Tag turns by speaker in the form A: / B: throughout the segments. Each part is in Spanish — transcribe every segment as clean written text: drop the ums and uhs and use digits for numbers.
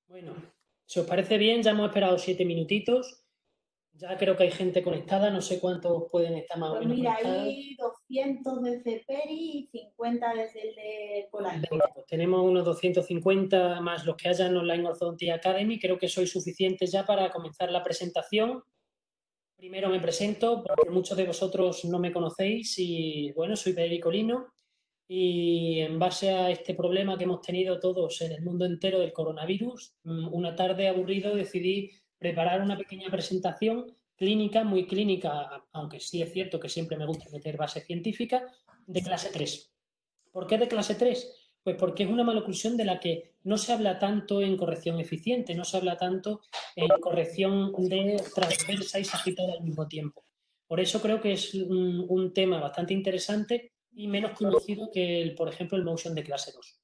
A: Bueno, si os parece bien, ya hemos esperado 7 minutitos. Ya creo que hay gente conectada, no sé cuántos pueden estar más o
B: Pues
A: menos
B: mira,
A: conectados.
B: hay 200 desde Peri y 50 desde el de Polanco.
A: Venga, pues tenemos unos 250 más los que hayan Online Orthodontia Academy. Creo que soy suficientes ya para comenzar la presentación. Primero me presento porque muchos de vosotros no me conocéis y bueno, soy Federico Lino y en base a este problema que hemos tenido todos en el mundo entero del coronavirus, una tarde aburrido decidí preparar una pequeña presentación clínica, muy clínica, aunque sí es cierto que siempre me gusta meter base científica, de clase 3. ¿Por qué de clase 3? Pues porque es una maloclusión de la que no se habla tanto en corrección eficiente, no se habla tanto en corrección de transversa y sagital al mismo tiempo. Por eso creo que es un tema bastante interesante y menos conocido que, por ejemplo, el motion de clase 2.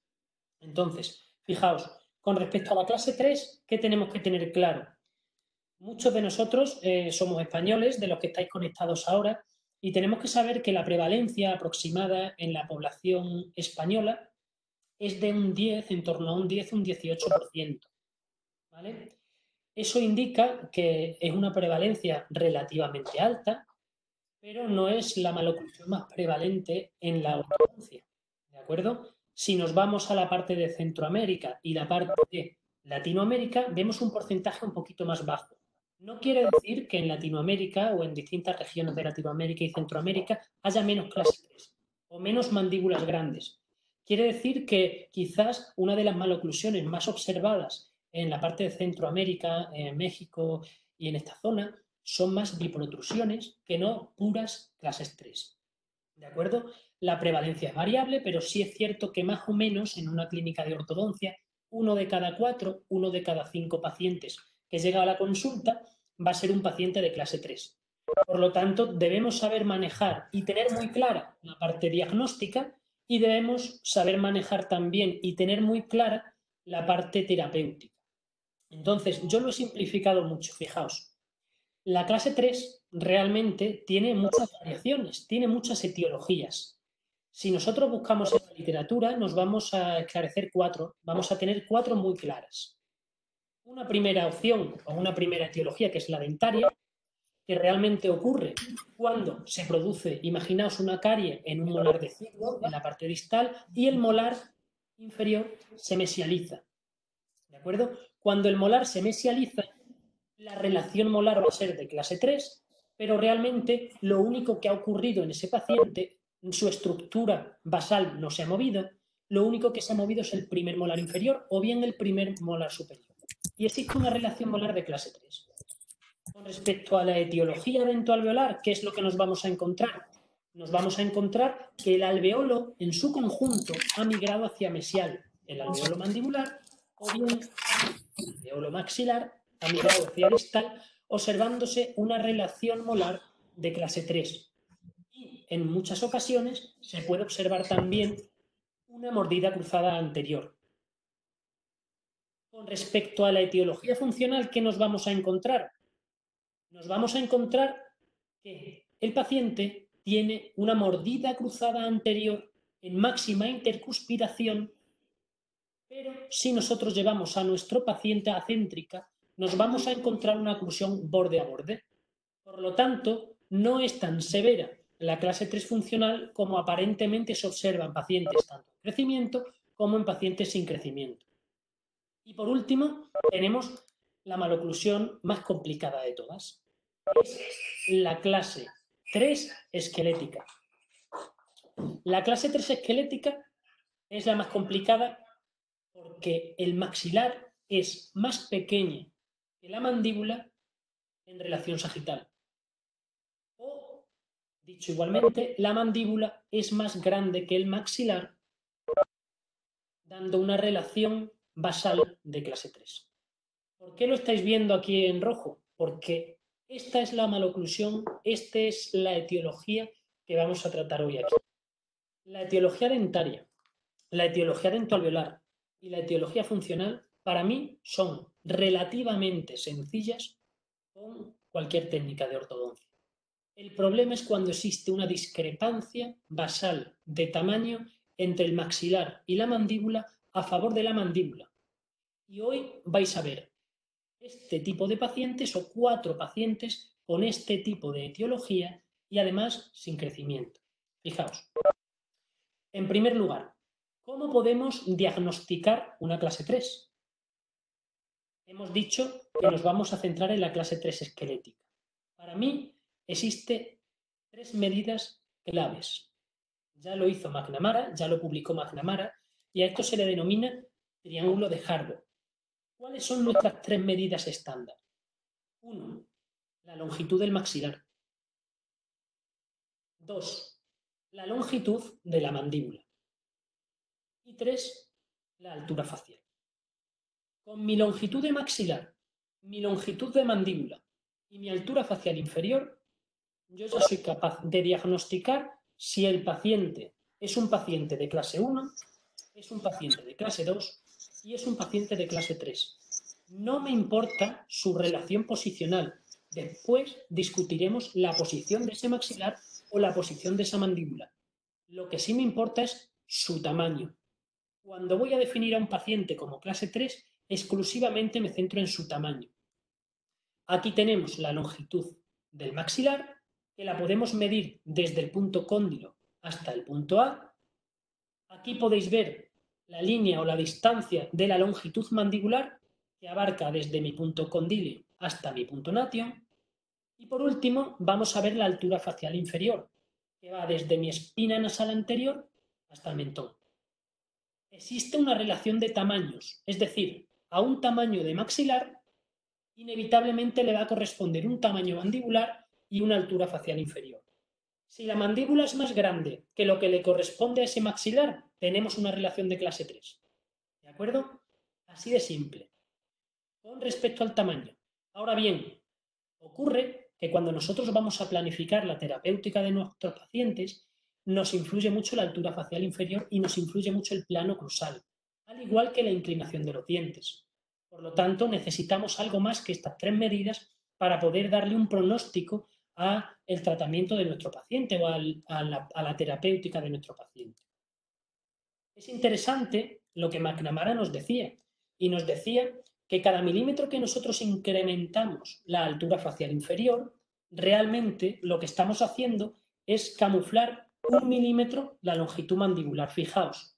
A: Entonces, fijaos, con respecto a la clase 3, ¿qué tenemos que tener claro? Muchos de nosotros somos españoles, de los que estáis conectados ahora, y tenemos que saber que la prevalencia aproximada en la población española es de un 10, en torno a un 10, un 18%. ¿Vale? Eso indica que es una prevalencia relativamente alta, pero no es la maloclusión más prevalente en la ortodoncia. ¿De acuerdo? Si nos vamos a la parte de Centroamérica y la parte de Latinoamérica, vemos un porcentaje un poquito más bajo. No quiere decir que en Latinoamérica o en distintas regiones de Latinoamérica y Centroamérica haya menos clase 3 o menos mandíbulas grandes. Quiere decir que quizás una de las maloclusiones más observadas en la parte de Centroamérica, en México y en esta zona son más biprotrusiones que no puras clases 3. ¿De acuerdo? La prevalencia es variable, pero sí es cierto que más o menos en una clínica de ortodoncia, uno de cada 4, uno de cada 5 pacientes que llega a la consulta va a ser un paciente de clase 3. Por lo tanto, debemos saber manejar y tener muy clara la parte diagnóstica y debemos saber manejar también y tener muy clara la parte terapéutica. Entonces, yo lo he simplificado mucho, fijaos. La clase 3 realmente tiene muchas variaciones, tiene muchas etiologías. Si nosotros buscamos en la literatura, nos vamos a esclarecer cuatro, vamos a tener cuatro muy claras. Una primera opción o una primera etiología, que es la dentaria, que realmente ocurre cuando se produce, imaginaos una carie en un molar deciduo, en la parte distal, y el molar inferior se mesializa. ¿De acuerdo? Cuando el molar se mesializa, la relación molar va a ser de clase 3, pero realmente lo único que ha ocurrido en ese paciente, su estructura basal no se ha movido, lo único que se ha movido es el primer molar inferior o bien el primer molar superior. Y existe una relación molar de clase 3. Con respecto a la etiología dentoalveolar, ¿qué es lo que nos vamos a encontrar? Nos vamos a encontrar que el alveolo en su conjunto ha migrado hacia mesial, el alveolo mandibular, o bien el alveolo maxilar ha migrado hacia distal, observándose una relación molar de clase 3. Y en muchas ocasiones se puede observar también una mordida cruzada anterior. Con respecto a la etiología funcional, ¿qué nos vamos a encontrar? Nos vamos a encontrar que el paciente tiene una mordida cruzada anterior en máxima intercuspiración, pero si nosotros llevamos a nuestro paciente a céntrica, nos vamos a encontrar una oclusión borde a borde. Por lo tanto, no es tan severa la clase 3 funcional como aparentemente se observa en pacientes tanto en crecimiento como en pacientes sin crecimiento. Y por último, tenemos la maloclusión más complicada de todas. Es la clase 3 esquelética. La clase 3 esquelética es la más complicada porque el maxilar es más pequeño que la mandíbula en relación sagital. O, dicho igualmente, la mandíbula es más grande que el maxilar, dando una relación basal de clase 3. ¿Por qué lo estáis viendo aquí en rojo? Porque esta es la maloclusión, esta es la etiología que vamos a tratar hoy aquí. La etiología dentaria, la etiología dentoalveolar y la etiología funcional para mí son relativamente sencillas con cualquier técnica de ortodoncia. El problema es cuando existe una discrepancia basal de tamaño entre el maxilar y la mandíbula a favor de la mandíbula. Y hoy vais a ver este tipo de pacientes o 4 pacientes con este tipo de etiología y además sin crecimiento. Fijaos. En primer lugar, ¿cómo podemos diagnosticar una clase 3? Hemos dicho que nos vamos a centrar en la clase 3 esquelética. Para mí existe 3 medidas claves. Ya lo hizo McNamara, ya lo publicó McNamara, y a esto se le denomina triángulo de Harvard. ¿Cuáles son nuestras 3 medidas estándar? 1. La longitud del maxilar. 2. La longitud de la mandíbula. Y 3. La altura facial. Con mi longitud de maxilar, mi longitud de mandíbula y mi altura facial inferior, yo ya soy capaz de diagnosticar si el paciente es un paciente de clase 1, es un paciente de clase 2 y es un paciente de clase 3. No me importa su relación posicional. Después discutiremos la posición de ese maxilar o la posición de esa mandíbula. Lo que sí me importa es su tamaño. Cuando voy a definir a un paciente como clase 3, exclusivamente me centro en su tamaño. Aquí tenemos la longitud del maxilar, que la podemos medir desde el punto cóndilo hasta el punto A. Aquí podéis ver la línea o la distancia de la longitud mandibular, que abarca desde mi punto condyle hasta mi punto nation. Y por último, vamos a ver la altura facial inferior, que va desde mi espina nasal anterior hasta el mentón. Existe una relación de tamaños, es decir, a un tamaño de maxilar, inevitablemente le va a corresponder un tamaño mandibular y una altura facial inferior. Si la mandíbula es más grande que lo que le corresponde a ese maxilar, tenemos una relación de clase 3. ¿De acuerdo? Así de simple. Con respecto al tamaño. Ahora bien, ocurre que cuando nosotros vamos a planificar la terapéutica de nuestros pacientes, nos influye mucho la altura facial inferior y nos influye mucho el plano crusal, al igual que la inclinación de los dientes. Por lo tanto, necesitamos algo más que estas 3 medidas para poder darle un pronóstico al tratamiento de nuestro paciente o a la terapéutica de nuestro paciente. Es interesante lo que McNamara nos decía, y nos decía que cada milímetro que nosotros incrementamos la altura facial inferior, realmente lo que estamos haciendo es camuflar 1 milímetro la longitud mandibular. Fijaos,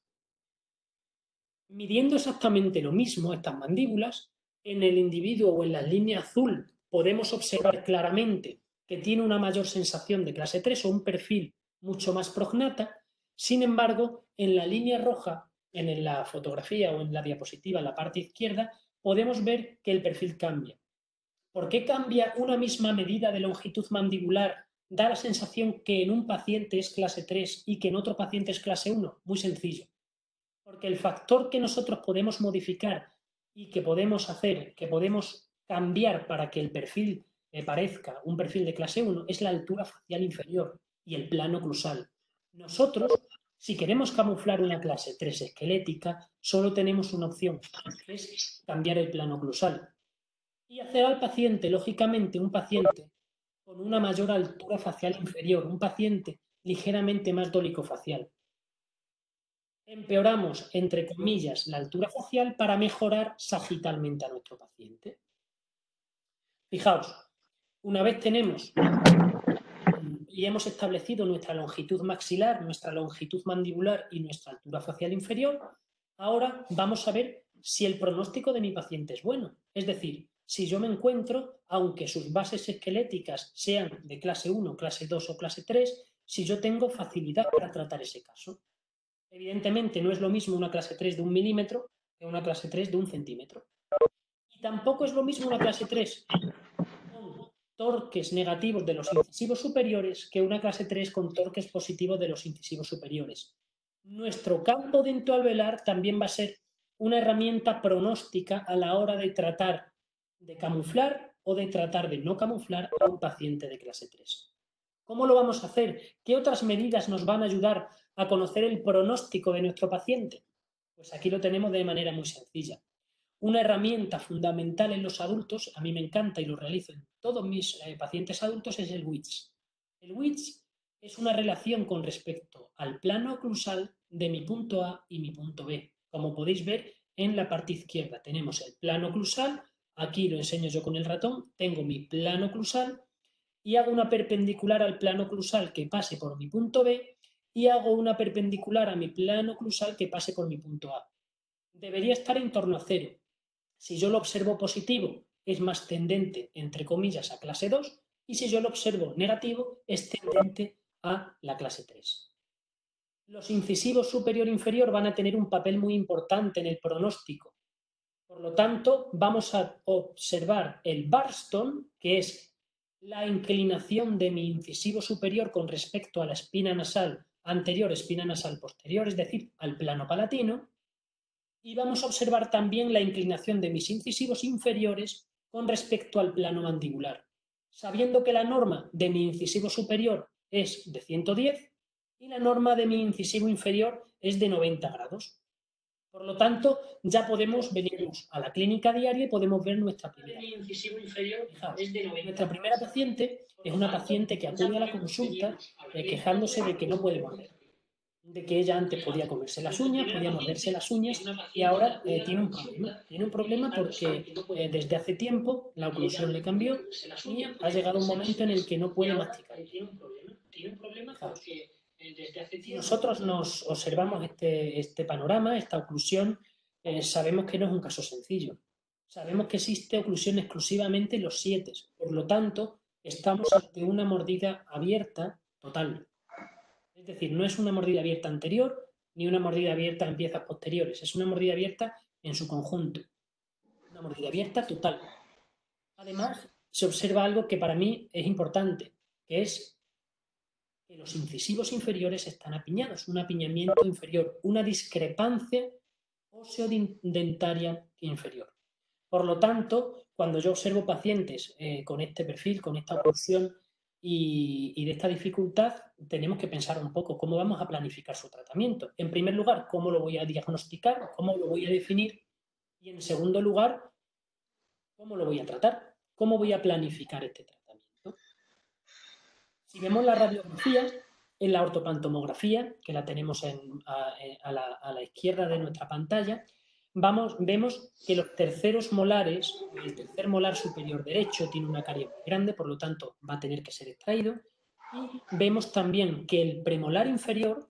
A: midiendo exactamente lo mismo estas mandíbulas, en el individuo o en la línea azul podemos observar claramente que tiene una mayor sensación de clase 3 o un perfil mucho más prognata. Sin embargo, en la línea roja, en la fotografía o en la diapositiva, en la parte izquierda, podemos ver que el perfil cambia. ¿Por qué cambia una misma medida de longitud mandibular? Da la sensación que en un paciente es clase 3 y que en otro paciente es clase 1. Muy sencillo. Porque el factor que nosotros podemos modificar y que podemos hacer, que podemos cambiar para que el perfil parezca un perfil de clase 1 es la altura facial inferior y el plano crusal. Nosotros, si queremos camuflar una clase 3 esquelética, solo tenemos una opción, que es cambiar el plano crusal. Y hacer al paciente, lógicamente, un paciente con una mayor altura facial inferior, un paciente ligeramente más dolicofacial. Empeoramos, entre comillas, la altura facial para mejorar sagitalmente a nuestro paciente. Fijaos, una vez tenemos y hemos establecido nuestra longitud maxilar, nuestra longitud mandibular y nuestra altura facial inferior, ahora vamos a ver si el pronóstico de mi paciente es bueno. Es decir, si yo me encuentro, aunque sus bases esqueléticas sean de clase 1, clase 2 o clase 3, si yo tengo facilidad para tratar ese caso. Evidentemente no es lo mismo una clase 3 de 1 milímetro que una clase 3 de 1 centímetro. Y tampoco es lo mismo una clase 3 con torques negativos de los incisivos superiores que una clase 3 con torques positivos de los incisivos superiores. Nuestro campo dentoalveolar también va a ser una herramienta pronóstica a la hora de tratar de camuflar o de tratar de no camuflar a un paciente de clase 3. ¿Cómo lo vamos a hacer? ¿Qué otras medidas nos van a ayudar a conocer el pronóstico de nuestro paciente? Pues aquí lo tenemos de manera muy sencilla. Una herramienta fundamental en los adultos, a mí me encanta y lo realizo en todos mis pacientes adultos, es el WITS. El WITS es una relación con respecto al plano oclusal de mi punto A y mi punto B. Como podéis ver, en la parte izquierda tenemos el plano oclusal, aquí lo enseño yo con el ratón, tengo mi plano oclusal y hago una perpendicular al plano oclusal que pase por mi punto B y hago una perpendicular a mi plano oclusal que pase por mi punto A. Debería estar en torno a 0. Si yo lo observo positivo, es más tendente, entre comillas, a clase 2, y si yo lo observo negativo, es tendente a la clase 3. Los incisivos superior e inferior van a tener un papel muy importante en el pronóstico. Por lo tanto, vamos a observar el Barston, que es la inclinación de mi incisivo superior con respecto a la espina nasal anterior, espina nasal posterior, es decir, al plano palatino, y vamos a observar también la inclinación de mis incisivos inferiores con respecto al plano mandibular, sabiendo que la norma de mi incisivo superior es de 110 y la norma de mi incisivo inferior es de 90 grados. Por lo tanto, ya podemos venirnos a la clínica diaria y podemos ver nuestra primera. Fijaos, nuestra primera paciente es una paciente que acude a la consulta quejándose de que no puede morder, de que ella antes podía comerse las uñas, podía morderse las uñas y ahora tiene un problema. Tiene un problema porque desde hace tiempo la oclusión le cambió y ha llegado un momento en el que no puede masticar. Fijaos. Si nosotros nos observamos este panorama, esta oclusión, sabemos que no es un caso sencillo. Sabemos que existe oclusión exclusivamente en los 7. Por lo tanto, estamos ante una mordida abierta total. Es decir, no es una mordida abierta anterior ni una mordida abierta en piezas posteriores. Es una mordida abierta en su conjunto. Una mordida abierta total. Además, se observa algo que para mí es importante, que es que los incisivos inferiores están apiñados, un apiñamiento inferior, una discrepancia óseo-dentaria inferior. Por lo tanto, cuando yo observo pacientes con este perfil, con esta oclusión y de esta dificultad, tenemos que pensar un poco cómo vamos a planificar su tratamiento. En primer lugar, cómo lo voy a diagnosticar, cómo lo voy a definir y en segundo lugar, cómo lo voy a tratar, cómo voy a planificar este tratamiento. Si vemos las radiografías, en la ortopantomografía, que la tenemos a la izquierda de nuestra pantalla, vemos que los terceros molares, el tercer molar superior derecho tiene una caries muy grande, por lo tanto va a tener que ser extraído. Y vemos también que el premolar inferior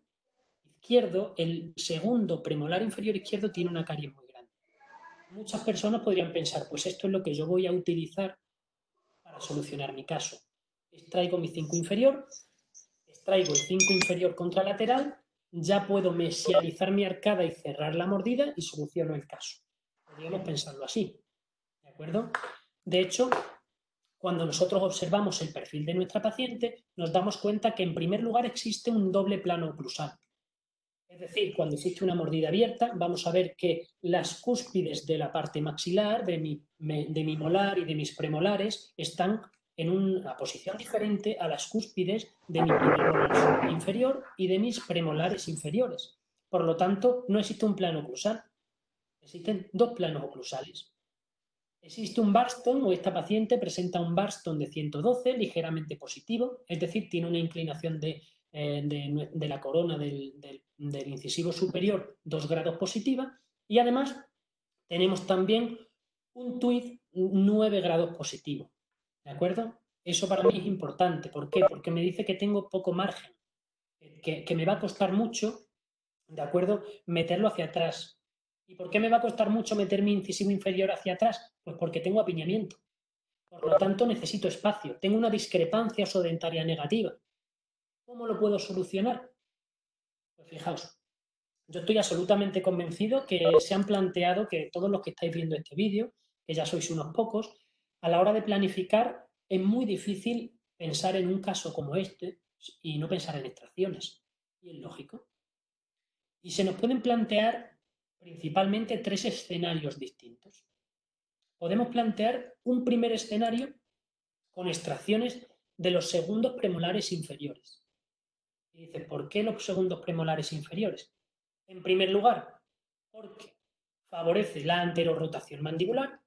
A: izquierdo, el segundo premolar inferior izquierdo tiene una caries muy grande. Muchas personas podrían pensar, pues esto es lo que yo voy a utilizar para solucionar mi caso. Extraigo mi 5 inferior, extraigo el 5 inferior contralateral, ya puedo mesializar mi arcada y cerrar la mordida y soluciono el caso. Podríamos pensarlo así, ¿de acuerdo? De hecho, cuando nosotros observamos el perfil de nuestra paciente, nos damos cuenta que en primer lugar existe un doble plano oclusal. Es decir, cuando existe una mordida abierta, vamos a ver que las cúspides de la parte maxilar, de mi molar y de mis premolares, están en una posición diferente a las cúspides de mi primer molar inferior y de mis premolares inferiores. Por lo tanto, no existe un plano oclusal, existen dos planos oclusales. Existe un Barston, o esta paciente presenta un Barston de 112, ligeramente positivo, es decir, tiene una inclinación de la corona del incisivo superior 2 grados positiva, y además tenemos también un TWID 9 grados positivo, ¿de acuerdo? Eso para mí es importante. ¿Por qué? Porque me dice que tengo poco margen, que me va a costar mucho, ¿de acuerdo?, meterlo hacia atrás. ¿Y por qué me va a costar mucho meter mi incisivo inferior hacia atrás? Pues porque tengo apiñamiento. Por lo tanto, necesito espacio. Tengo una discrepancia osodentaria negativa. ¿Cómo lo puedo solucionar? Pues fijaos, yo estoy absolutamente convencido que se han planteado, que todos los que estáis viendo este vídeo, que ya sois unos pocos, a la hora de planificar es muy difícil pensar en un caso como este y no pensar en extracciones. Y es lógico. Y se nos pueden plantear principalmente 3 escenarios distintos. Podemos plantear un primer escenario con extracciones de los segundos premolares inferiores. Y dice, ¿por qué los segundos premolares inferiores? En primer lugar, porque favorece la anterorrotación mandibular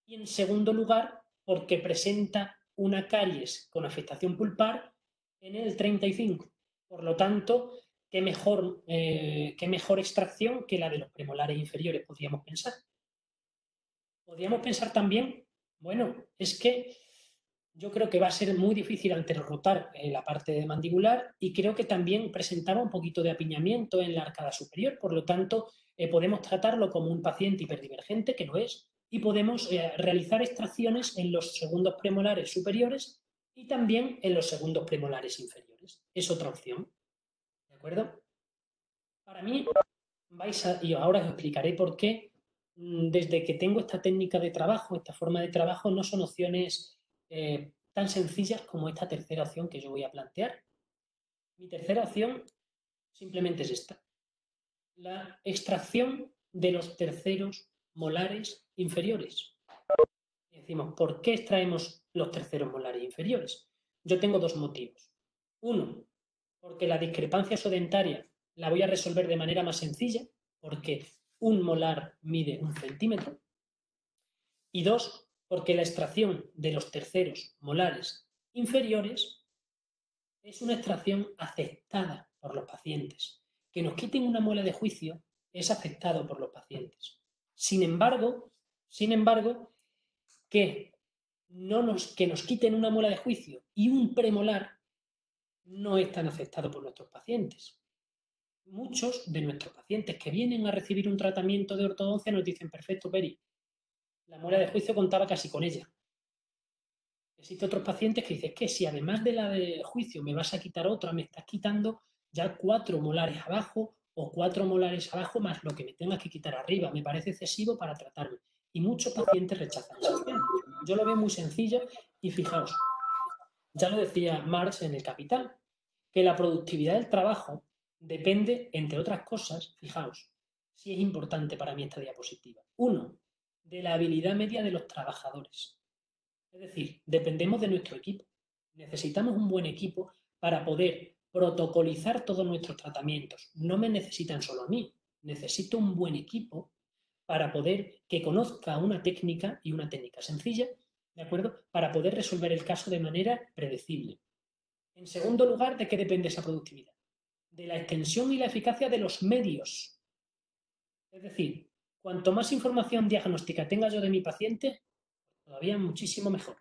A: y en segundo lugar, porque presenta una caries con afectación pulpar en el 35. Por lo tanto, qué mejor extracción que la de los premolares inferiores, podríamos pensar. Podríamos pensar también, bueno, es que yo creo que va a ser muy difícil anterorotar la parte mandibular y creo que también presentaba un poquito de apiñamiento en la arcada superior, por lo tanto, podemos tratarlo como un paciente hiperdivergente, que lo es, y podemos realizar extracciones en los segundos premolares superiores y también en los segundos premolares inferiores. Es otra opción, ¿de acuerdo? Para mí, y ahora os explicaré por qué, desde que tengo esta técnica de trabajo, esta forma de trabajo, no son opciones tan sencillas como esta tercera opción que yo voy a plantear. Mi tercera opción simplemente es esta: la extracción de los terceros molares inferiores. Y decimos, ¿por qué extraemos los terceros molares inferiores? Yo tengo dos motivos. Uno, porque la discrepancia osodentaria la voy a resolver de manera más sencilla, porque un molar mide 1 centímetro. Y dos, porque la extracción de los terceros molares inferiores es una extracción aceptada por los pacientes. Que nos quiten una muela de juicio es aceptado por los pacientes. Sin embargo, que nos quiten una muela de juicio y un premolar no es tan aceptado por nuestros pacientes. Muchos de nuestros pacientes que vienen a recibir un tratamiento de ortodoncia nos dicen, perfecto, Peri, la muela de juicio contaba casi con ella. Existen otros pacientes que dicen que si además de la de juicio me vas a quitar otra, me estás quitando ya 4 molares abajo o 4 molares abajo más lo que me tengas que quitar arriba. Me parece excesivo para tratarme. Y muchos pacientes rechazan esa opción. Yo lo veo muy sencillo y fijaos, ya lo decía Marx en El Capital, que la productividad del trabajo depende, entre otras cosas, fijaos, si es importante para mí esta diapositiva. Uno, de la habilidad media de los trabajadores. Es decir, dependemos de nuestro equipo. Necesitamos un buen equipo para poder protocolizar todos nuestros tratamientos. No me necesitan solo a mí, necesito un buen equipo para poder que conozca una técnica y una técnica sencilla, ¿de acuerdo? Para poder resolver el caso de manera predecible. En segundo lugar, ¿de qué depende esa productividad? De la extensión y la eficacia de los medios. Es decir, cuanto más información diagnóstica tenga yo de mi paciente, todavía muchísimo mejor.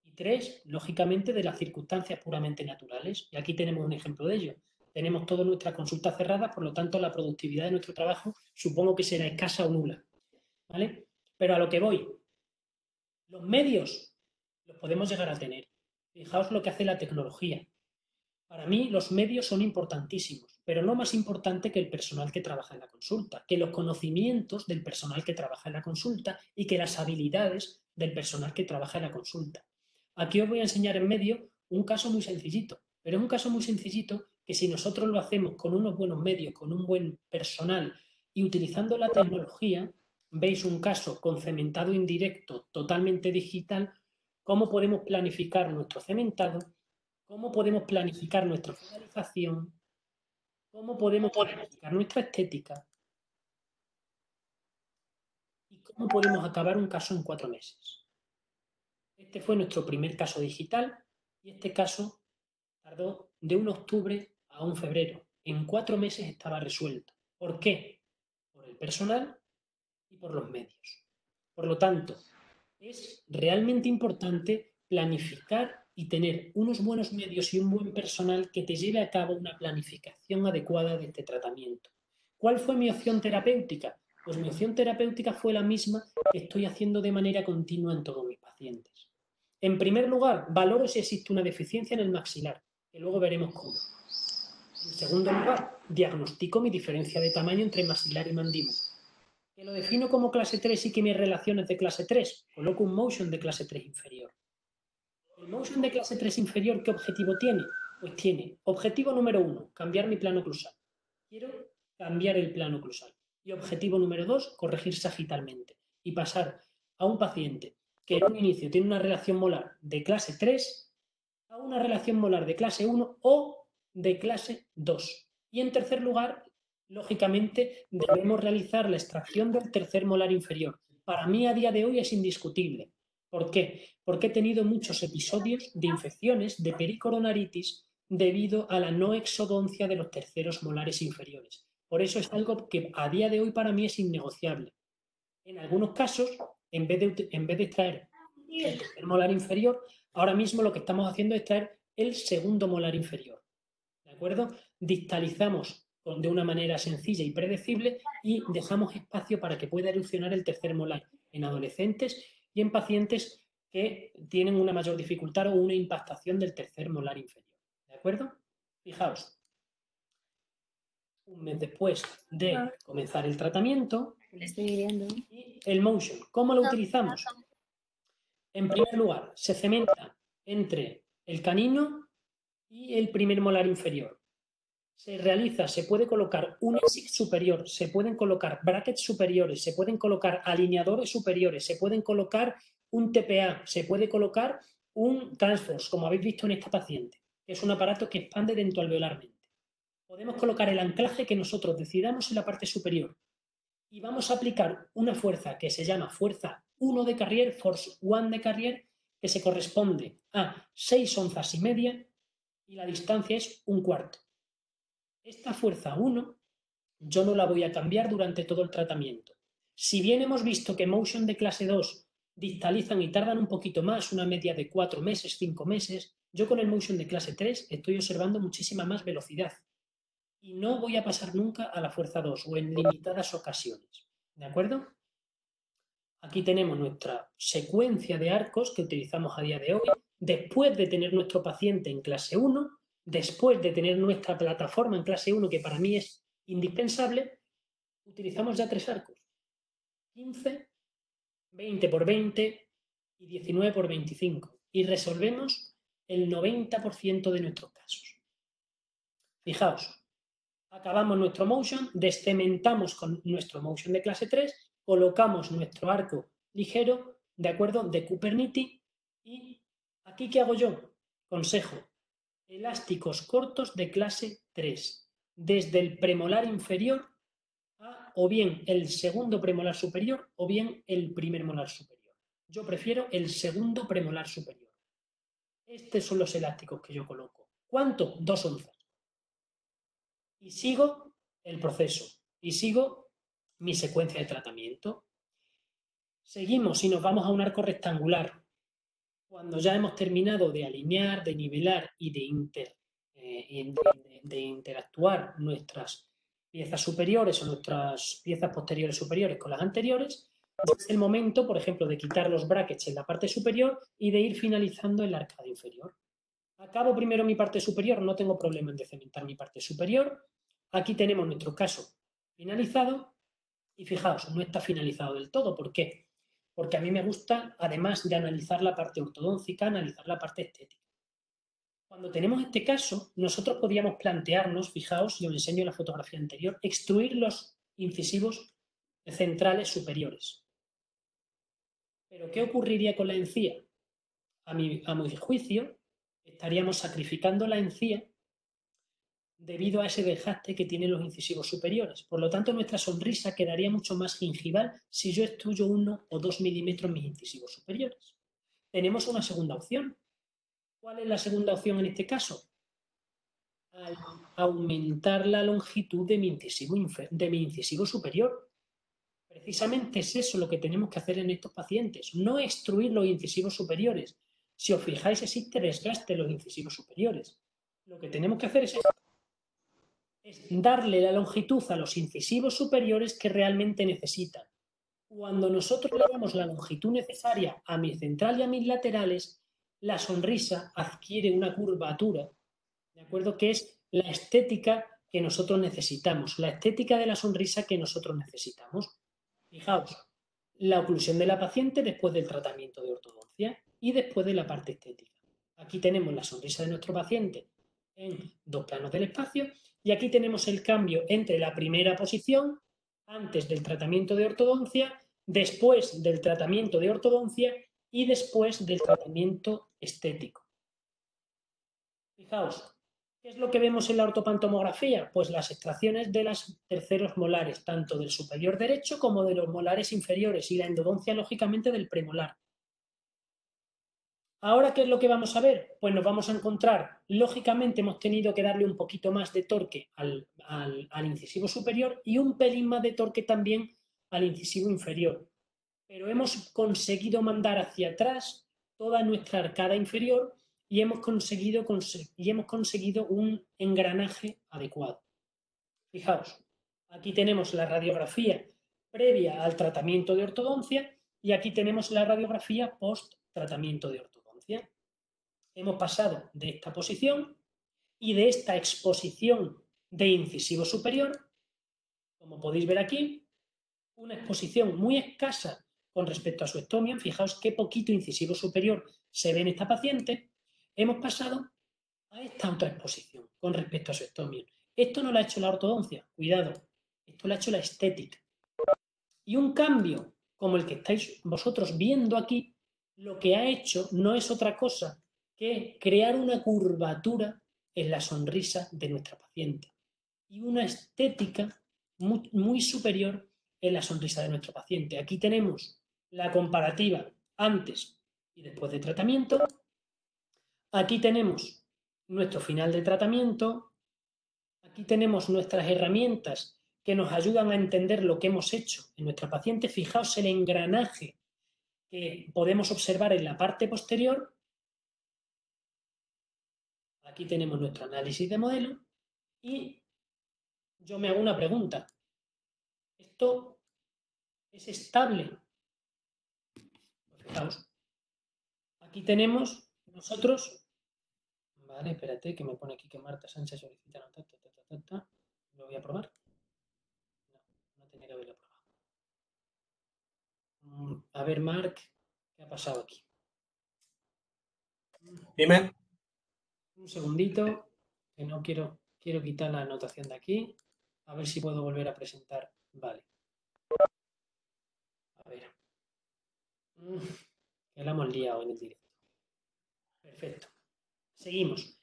A: Y tres, lógicamente, de las circunstancias puramente naturales. Y aquí tenemos un ejemplo de ello. Tenemos todas nuestras consultas cerradas, por lo tanto, la productividad de nuestro trabajo supongo que será escasa o nula. ¿Vale? Pero a lo que voy, los medios los podemos llegar a tener. Fijaos lo que hace la tecnología. Para mí los medios son importantísimos, pero no más importante que el personal que trabaja en la consulta, que los conocimientos del personal que trabaja en la consulta y que las habilidades del personal que trabaja en la consulta. Aquí os voy a enseñar en medio un caso muy sencillito, pero es un caso muy sencillito que si nosotros lo hacemos con unos buenos medios, con un buen personal y utilizando la tecnología, veis un caso con cementado indirecto totalmente digital, cómo podemos planificar nuestro cementado, cómo podemos planificar nuestra finalización, cómo podemos planificar nuestra estética y cómo podemos acabar un caso en 4 meses. Este fue nuestro primer caso digital y este caso tardó de un octubre a un febrero. En 4 meses estaba resuelto. ¿Por qué? Por el personal y por los medios. Por lo tanto, es realmente importante planificar y tener unos buenos medios y un buen personal que te lleve a cabo una planificación adecuada de este tratamiento. ¿Cuál fue mi opción terapéutica? Pues mi opción terapéutica fue la misma que estoy haciendo de manera continua en todos mis pacientes. En primer lugar, valoro si existe una deficiencia en el maxilar, que luego veremos cómo. En segundo lugar, diagnostico mi diferencia de tamaño entre maxilar y mandíbula. Que lo defino como clase 3 y que mi relación es de clase 3. Coloco un motion de clase 3 inferior. ¿El motion de clase 3 inferior qué objetivo tiene? Pues tiene objetivo número 1, cambiar mi plano oclusal. Quiero cambiar el plano oclusal. Y objetivo número 2, corregir sagitalmente. Y pasar a un paciente que en un inicio tiene una relación molar de clase 3 a una relación molar de clase 1 o de clase 2. Y en tercer lugar, lógicamente, debemos realizar la extracción del tercer molar inferior. Para mí a día de hoy es indiscutible. ¿Por qué? Porque he tenido muchos episodios de infecciones, de pericoronaritis, debido a la no exodoncia de los terceros molares inferiores. Por eso es algo que a día de hoy para mí es innegociable. En algunos casos, en vez de extraer el tercer molar inferior, ahora mismo lo que estamos haciendo es extraer el segundo molar inferior. ¿De acuerdo? Distalizamos de una manera sencilla y predecible y dejamos espacio para que pueda erupcionar el tercer molar en adolescentes y en pacientes que tienen una mayor dificultad o una impactación del tercer molar inferior. ¿De acuerdo? Fijaos, un mes después de comenzar el tratamiento y el motion. ¿Cómo lo utilizamos? En primer lugar, se cementa entre el canino y el primer molar inferior. Se puede colocar un ESIC superior, se pueden colocar brackets superiores, se pueden colocar alineadores superiores, se pueden colocar un TPA, se puede colocar un Transforce, como habéis visto en esta paciente, que es un aparato que expande dentoalveolarmente. Podemos colocar el anclaje que nosotros decidamos en la parte superior y vamos a aplicar una fuerza que se llama fuerza 1 de Carrier, Force 1 de Carrier, que se corresponde a 6 onzas y media y la distancia es 1/4. Esta fuerza 1 yo no la voy a cambiar durante todo el tratamiento. Si bien hemos visto que motion de clase 2 distalizan y tardan un poquito más, una media de 4 meses, 5 meses, yo con el motion de clase 3 estoy observando muchísima más velocidad. Y no voy a pasar nunca a la fuerza 2 o en limitadas ocasiones. ¿De acuerdo? Aquí tenemos nuestra secuencia de arcos que utilizamos a día de hoy. Después de tener nuestro paciente en clase 1, después de tener nuestra plataforma en clase 1, que para mí es indispensable, utilizamos ya 3 arcos. 15, 20 por 20 y 19 por 25. Y resolvemos el 90% de nuestros casos. Fijaos, acabamos nuestro motion, descementamos con nuestro motion de clase 3, colocamos nuestro arco ligero, ¿de acuerdo? De Cupernitti. Y aquí, ¿qué hago yo? Consejo, elásticos cortos de clase 3, desde el premolar inferior a o bien el segundo premolar superior o bien el primer molar superior. Yo prefiero el segundo premolar superior. Estos son los elásticos que yo coloco. ¿Cuánto? 2 onzas. Y sigo el proceso y sigo mi secuencia de tratamiento. Seguimos y nos vamos a un arco rectangular. Cuando ya hemos terminado de alinear, de nivelar y de interactuar nuestras piezas superiores o nuestras piezas posteriores superiores con las anteriores, es el momento, por ejemplo, de quitar los brackets en la parte superior y de ir finalizando en la arcada inferior. Acabo primero mi parte superior, no tengo problema en decementar mi parte superior. Aquí tenemos nuestro caso finalizado y fijaos, no está finalizado del todo. ¿Por qué? Porque a mí me gusta, además de analizar la parte ortodóncica, analizar la parte estética. Cuando tenemos este caso, nosotros podíamos plantearnos, fijaos, yo os enseño la fotografía anterior, extruir los incisivos centrales superiores. Pero ¿qué ocurriría con la encía? A mi juicio, estaríamos sacrificando la encía debido a ese desgaste que tienen los incisivos superiores. Por lo tanto, nuestra sonrisa quedaría mucho más gingival si yo extruyo 1 o 2 milímetros mis incisivos superiores. Tenemos una segunda opción. ¿Cuál es la segunda opción en este caso? Al aumentar la longitud de mi incisivo superior. Precisamente es eso lo que tenemos que hacer en estos pacientes, no extruir los incisivos superiores. Si os fijáis, existe desgaste en los incisivos superiores. Lo que tenemos que hacer es darle la longitud a los incisivos superiores que realmente necesitan. Cuando nosotros le damos la longitud necesaria a mi central y a mis laterales, la sonrisa adquiere una curvatura, ¿de acuerdo? Que es la estética que nosotros necesitamos, la estética de la sonrisa que nosotros necesitamos. Fijaos, la oclusión de la paciente después del tratamiento de ortodoncia y después de la parte estética. Aquí tenemos la sonrisa de nuestro paciente en 2 planos del espacio y aquí tenemos el cambio entre la primera posición, antes del tratamiento de ortodoncia, después del tratamiento de ortodoncia y después del tratamiento estético. Fijaos, ¿qué es lo que vemos en la ortopantomografía? Pues las extracciones de los terceros molares, tanto del superior derecho como de los molares inferiores y la endodoncia, lógicamente, del premolar. ¿Ahora qué es lo que vamos a ver? Pues nos vamos a encontrar, lógicamente hemos tenido que darle un poquito más de torque al incisivo superior y un pelín más de torque también al incisivo inferior. Pero hemos conseguido mandar hacia atrás toda nuestra arcada inferior y hemos conseguido un engranaje adecuado. Fijaos, aquí tenemos la radiografía previa al tratamiento de ortodoncia y aquí tenemos la radiografía post tratamiento de ortodoncia. Hemos pasado de esta posición y de esta exposición de incisivo superior, como podéis ver aquí, una exposición muy escasa con respecto a su estomio. Fijaos qué poquito incisivo superior se ve en esta paciente. Hemos pasado a esta otra exposición con respecto a su estomio. Esto no lo ha hecho la ortodoncia, cuidado, esto lo ha hecho la estética. Y un cambio como el que estáis vosotros viendo aquí, lo que ha hecho no es otra cosa que crear una curvatura en la sonrisa de nuestra paciente y una estética muy, muy superior en la sonrisa de nuestro paciente. Aquí tenemos la comparativa antes y después de tratamiento. Aquí tenemos nuestro final de tratamiento. Aquí tenemos nuestras herramientas que nos ayudan a entender lo que hemos hecho en nuestra paciente. Fijaos el engranaje que podemos observar en la parte posterior. Aquí tenemos nuestro análisis de modelo y yo me hago una pregunta. ¿Esto es estable? Pues fijaos, aquí tenemos nosotros, vale, espérate que me pone aquí que Marta Sánchez solicita, lo voy a probar. No tenía que haberlo probado. A ver, Marc, ¿qué ha pasado aquí?
C: Dime.
A: Un segundito, que no quiero quitar la anotación de aquí. A ver si puedo volver a presentar. Vale. A ver. Que la hemos liado en el directo. Perfecto. Seguimos.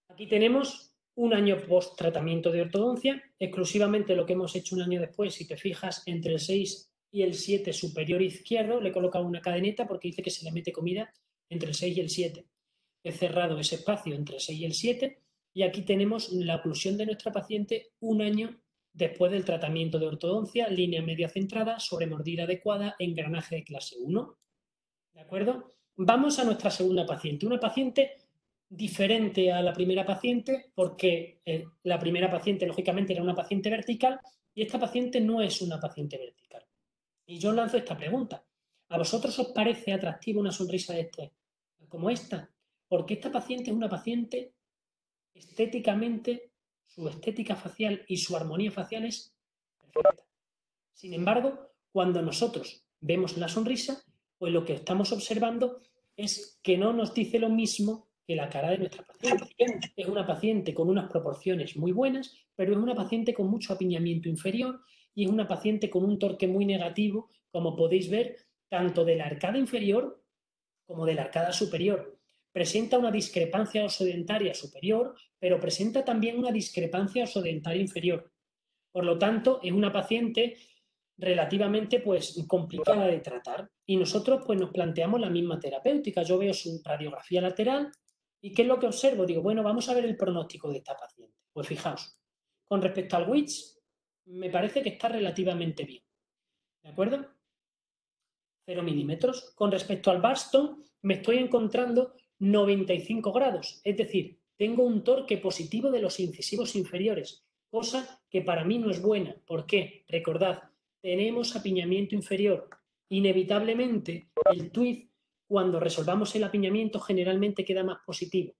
A: Aquí tenemos un año post tratamiento de ortodoncia. Exclusivamente lo que hemos hecho un año después, si te fijas, entre el 6 y el 7 superior izquierdo, le he colocado una cadeneta porque dice que se le mete comida entre el 6 y el 7. He cerrado ese espacio entre el 6 y el 7 y aquí tenemos la oclusión de nuestra paciente un año después del tratamiento de ortodoncia, línea media centrada, sobremordida adecuada, engranaje de clase 1. ¿De acuerdo? Vamos a nuestra segunda paciente. Una paciente diferente a la primera paciente porque la primera paciente, lógicamente, era una paciente vertical y esta paciente no es una paciente vertical. Y yo lanzo esta pregunta. ¿A vosotros os parece atractiva una sonrisa de este, como esta? Porque esta paciente es una paciente estéticamente, su estética facial y su armonía facial es perfecta. Sin embargo, cuando nosotros vemos la sonrisa, pues lo que estamos observando es que no nos dice lo mismo que la cara de nuestra paciente. Es una paciente con unas proporciones muy buenas, pero es una paciente con mucho apiñamiento inferior y es una paciente con un torque muy negativo, como podéis ver, tanto de la arcada inferior como de la arcada superior. Presenta una discrepancia osodentaria superior, pero presenta también una discrepancia osodentaria inferior. Por lo tanto, es una paciente relativamente pues complicada de tratar y nosotros pues nos planteamos la misma terapéutica. Yo veo su radiografía lateral y ¿qué es lo que observo? Digo, bueno, vamos a ver el pronóstico de esta paciente. Pues fijaos, con respecto al Witch, me parece que está relativamente bien. ¿De acuerdo? 0 milímetros. Con respecto al Barston, me estoy encontrando 95 grados, es decir, tengo un torque positivo de los incisivos inferiores, cosa que para mí no es buena. ¿Por qué? Recordad, tenemos apiñamiento inferior. Inevitablemente, el tweed, cuando resolvamos el apiñamiento, generalmente queda más positivo.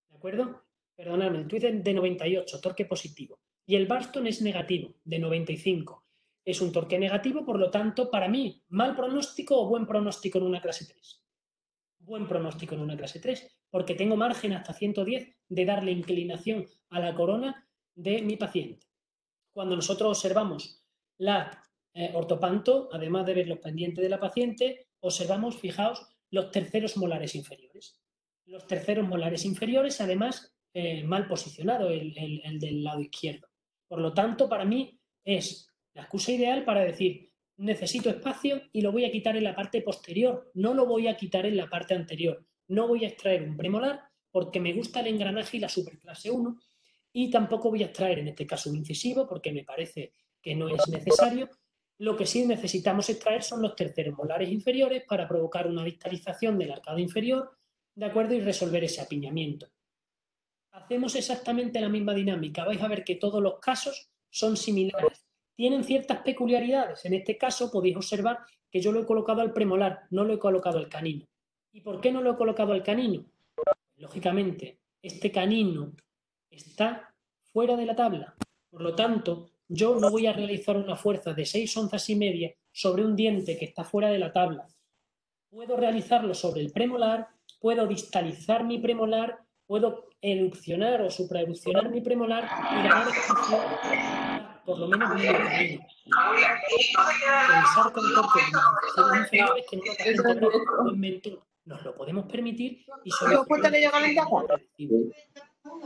A: ¿De acuerdo? Perdonadme, el tweed es de 98, torque positivo. Y el Barston es negativo, de 95. Es un torque negativo, por lo tanto, para mí, mal pronóstico o buen pronóstico en una clase 3. Buen pronóstico en una clase 3, porque tengo margen hasta 110 de darle inclinación a la corona de mi paciente. Cuando nosotros observamos la ortopanto, además de ver los pendientes de la paciente, observamos, fijaos, los terceros molares inferiores. Los terceros molares inferiores, además, mal posicionado, el del lado izquierdo. Por lo tanto, para mí es la excusa ideal para decir, necesito espacio y lo voy a quitar en la parte posterior, no lo voy a quitar en la parte anterior. no voy a extraer un premolar porque me gusta el engranaje y la superclase 1 y tampoco voy a extraer en este caso un incisivo porque me parece que no es necesario. Lo que sí necesitamos extraer son los terceros molares inferiores para provocar una distalización del arcado inferior, ¿de acuerdo? Y resolver ese apiñamiento. Hacemos exactamente la misma dinámica. Vais a ver que todos los casos son similares. Tienen ciertas peculiaridades. En este caso podéis observar que yo lo he colocado al premolar, no lo he colocado al canino. ¿Y por qué no lo he colocado al canino? Lógicamente, este canino está fuera de la tabla. Por lo tanto, yo no voy a realizar una fuerza de 6 onzas y media sobre un diente que está fuera de la tabla. Puedo realizarlo sobre el premolar, puedo distalizar mi premolar, puedo erupcionar o supraerupcionar mi premolar y ganar espacio para por lo menos medio camino. Pensar con torques inferiores que en una paciente grave con buen mentor nos lo podemos permitir y solucionar predecible.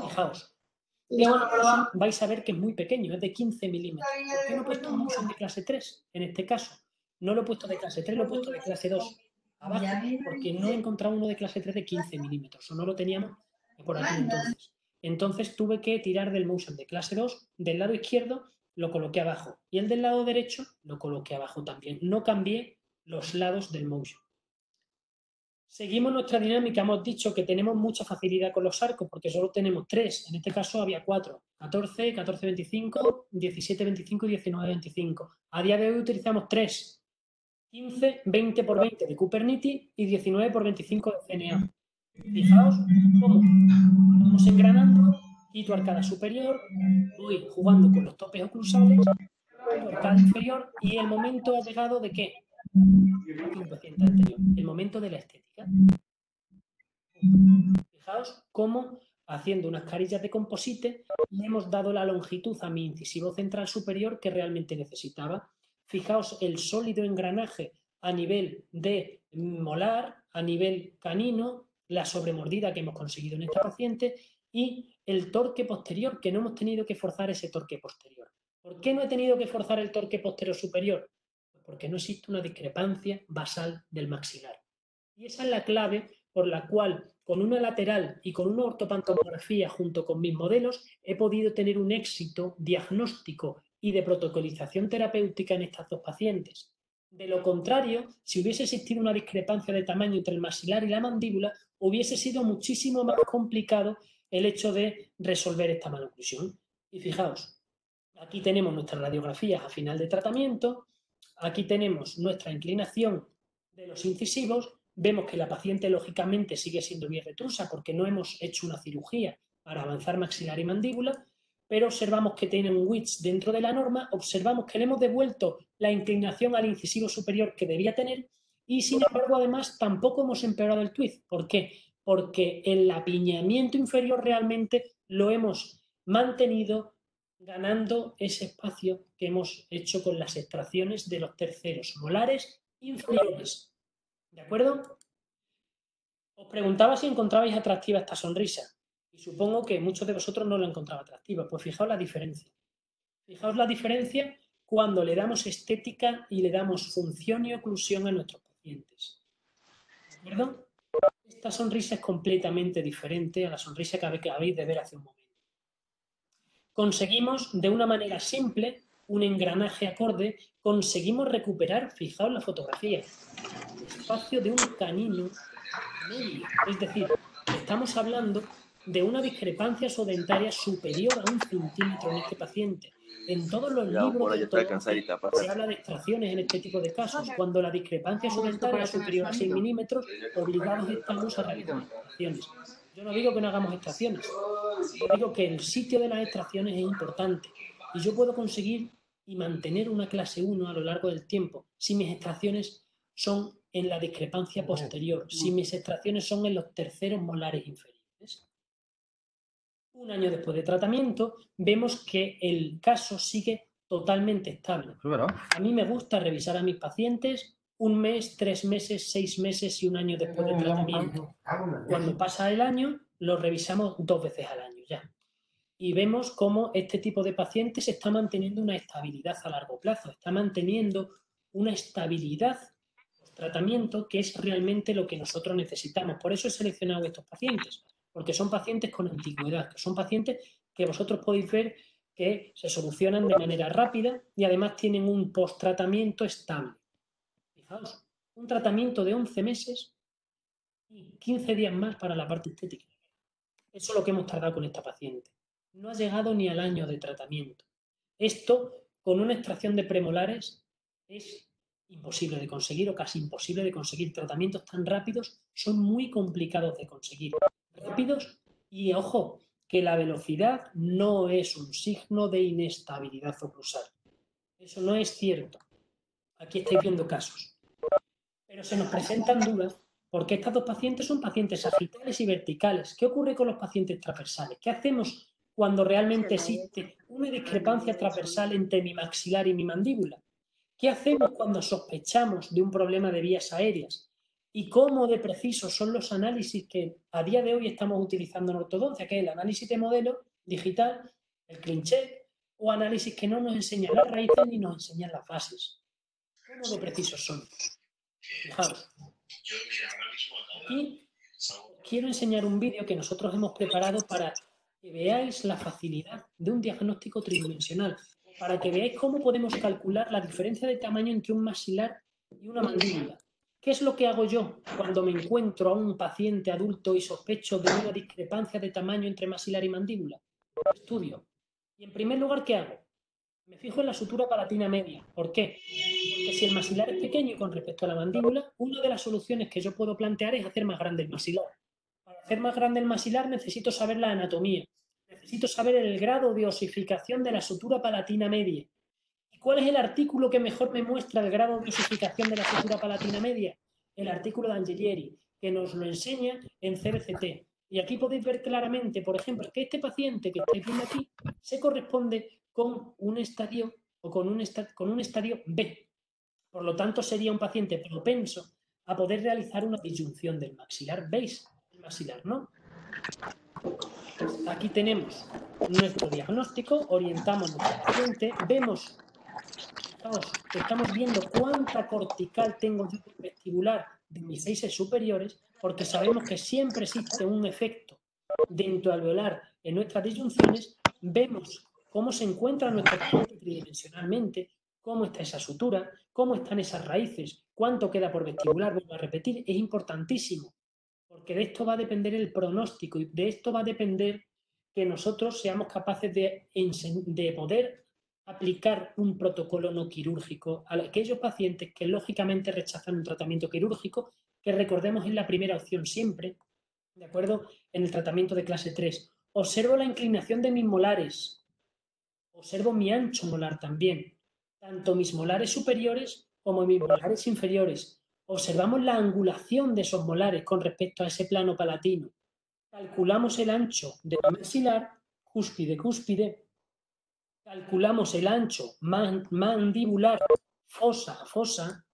A: Fijaos, vais a ver que es muy pequeño, es de 15 milímetros. ¿Por qué no he puesto un motion de clase 3 en este caso? No lo he puesto de clase 3, lo he puesto de clase 2 abajo, porque no he encontrado uno de clase 3 de 15 milímetros, o no lo teníamos por aquí entonces. Entonces tuve que tirar del motion de clase 2, del lado izquierdo lo coloqué abajo y el del lado derecho lo coloqué abajo también. No cambié los lados del motion. Seguimos nuestra dinámica, hemos dicho que tenemos mucha facilidad con los arcos porque solo tenemos 3, en este caso había 4, 14, 14-25, 17-25 y 19-25. A día de hoy utilizamos 3, 15, 20 por 20 de Kubernetes y 19 por 25 de CNA. Fijaos cómo vamos engranando, quito arcada superior, voy jugando con los topes oclusales, arcada inferior y el momento ha llegado de ¿qué? El momento de la estética. Fijaos cómo, haciendo unas carillas de composite, le hemos dado la longitud a mi incisivo central superior que realmente necesitaba. Fijaos el sólido engranaje a nivel de molar, a nivel canino, la sobremordida que hemos conseguido en esta paciente y el torque posterior, que no hemos tenido que forzar ese torque posterior. ¿Por qué no he tenido que forzar el torque posterior superior? Porque no existe una discrepancia basal del maxilar. Y esa es la clave por la cual, con una lateral y con una ortopantomografía junto con mis modelos, he podido tener un éxito diagnóstico y de protocolización terapéutica en estas dos pacientes. De lo contrario, si hubiese existido una discrepancia de tamaño entre el maxilar y la mandíbula, hubiese sido muchísimo más complicado el hecho de resolver esta maloclusión. Y fijaos, aquí tenemos nuestras radiografías a final de tratamiento, aquí tenemos nuestra inclinación de los incisivos, vemos que la paciente lógicamente sigue siendo birretrusa porque no hemos hecho una cirugía para avanzar maxilar y mandíbula, pero observamos que tiene un width dentro de la norma, observamos que le hemos devuelto la inclinación al incisivo superior que debía tener y sin embargo además tampoco hemos empeorado el twist. ¿Por qué? Porque el apiñamiento inferior realmente lo hemos mantenido ganando ese espacio que hemos hecho con las extracciones de los terceros molares inferiores. ¿De acuerdo? Os preguntaba si encontrabais atractiva esta sonrisa y supongo que muchos de vosotros no la encontraba atractiva. Pues fijaos la diferencia. Fijaos la diferencia cuando le damos estética y le damos función y oclusión a nuestros pacientes. ¿De acuerdo? Esta sonrisa es completamente diferente a la sonrisa que acabáis de ver hace un momento. Conseguimos de una manera simple un engranaje acorde, conseguimos recuperar, fijaos la fotografía, el espacio de un canino medio. Es decir, estamos hablando de una discrepancia sodentaria superior a 1 centímetro en este paciente. En todos los libros de ortodoncia se habla de extracciones en este tipo de casos. Cuando la discrepancia sodentaria es superior a 6 milímetros, obligados estamos a realizar extracciones. Yo no digo que no hagamos extracciones, yo digo que el sitio de las extracciones es importante y yo puedo conseguir y mantener una clase 1 a lo largo del tiempo si mis extracciones son en la discrepancia posterior, si mis extracciones son en los terceros molares inferiores. Un año después de tratamiento, vemos que el caso sigue totalmente estable. A mí me gusta revisar a mis pacientes 1 mes, 3 meses, 6 meses y 1 año después de tratamiento. Cuando pasa el año, lo revisamos 2 veces al año ya. Y vemos cómo este tipo de pacientes está manteniendo una estabilidad a largo plazo, está manteniendo una estabilidad post-tratamiento, que es realmente lo que nosotros necesitamos. Por eso he seleccionado estos pacientes, porque son pacientes con antigüedad, que son pacientes que vosotros podéis ver que se solucionan de manera rápida y además tienen un post-tratamiento estable. Fijaos, un tratamiento de 11 meses y 15 días más para la parte estética. Eso es lo que hemos tardado con esta paciente. No ha llegado ni al año de tratamiento. Esto, con una extracción de premolares, es imposible de conseguir o casi imposible de conseguir. Tratamientos tan rápidos son muy complicados de conseguir. Rápidos y, ojo, que la velocidad no es un signo de inestabilidad oclusal. Eso no es cierto. Aquí estáis viendo casos. Pero se nos presentan dudas porque estas dos pacientes son pacientes sagittales y verticales. ¿Qué ocurre con los pacientes transversales? ¿Qué hacemos cuando realmente existe una discrepancia transversal entre mi maxilar y mi mandíbula? ¿Qué hacemos cuando sospechamos de un problema de vías aéreas? ¿Y cómo de precisos son los análisis que a día de hoy estamos utilizando en ortodoncia, que es el análisis de modelo digital, el ClinCheck, o análisis que no nos enseñan las raíces ni nos enseñan las bases? ¿Cómo de precisos son? Fijaos. Aquí quiero enseñar un vídeo que nosotros hemos preparado para que veáis la facilidad de un diagnóstico tridimensional, para que veáis cómo podemos calcular la diferencia de tamaño entre un maxilar y una mandíbula. ¿Qué es lo que hago yo cuando me encuentro a un paciente adulto y sospecho de una discrepancia de tamaño entre maxilar y mandíbula? Estudio. Y en primer lugar, ¿qué hago? Me fijo en la sutura palatina media. ¿Por qué? Porque si el maxilar es pequeño con respecto a la mandíbula, una de las soluciones que yo puedo plantear es hacer más grande el maxilar. Para hacer más grande el maxilar necesito saber la anatomía. Necesito saber el grado de osificación de la sutura palatina media. ¿Y cuál es el artículo que mejor me muestra el grado de osificación de la sutura palatina media? El artículo de Angelieri, que nos lo enseña en CBCT. Y aquí podéis ver claramente, por ejemplo, que este paciente que estáis viendo aquí se corresponde con un estadio o con un estadio B. Por lo tanto, sería un paciente propenso a poder realizar una disyunción del maxilar. ¿Veis? El maxilar, ¿no? Aquí tenemos nuestro diagnóstico, orientamos a nuestro paciente, vemos, fijaos, que estamos viendo cuánta cortical tengo yo por vestibular de mis 6 superiores, porque sabemos que siempre existe un efecto dentro alveolar en nuestras disyunciones. Vemos cómo se encuentra nuestro paciente tridimensionalmente, cómo está esa sutura, cómo están esas raíces, cuánto queda por vestibular. Vuelvo a repetir, es importantísimo, porque de esto va a depender el pronóstico y de esto va a depender que nosotros seamos capaces de poder aplicar un protocolo no quirúrgico a aquellos pacientes que lógicamente rechazan un tratamiento quirúrgico, que recordemos es la primera opción siempre, ¿de acuerdo? En el tratamiento de clase 3. Observo la inclinación de mis molares, observo mi ancho molar también, tanto mis molares superiores como mis molares inferiores. Observamos la angulación de esos molares con respecto a ese plano palatino. Calculamos el ancho de la maxilar, cúspide, calculamos el ancho mandibular, fosa a fosa,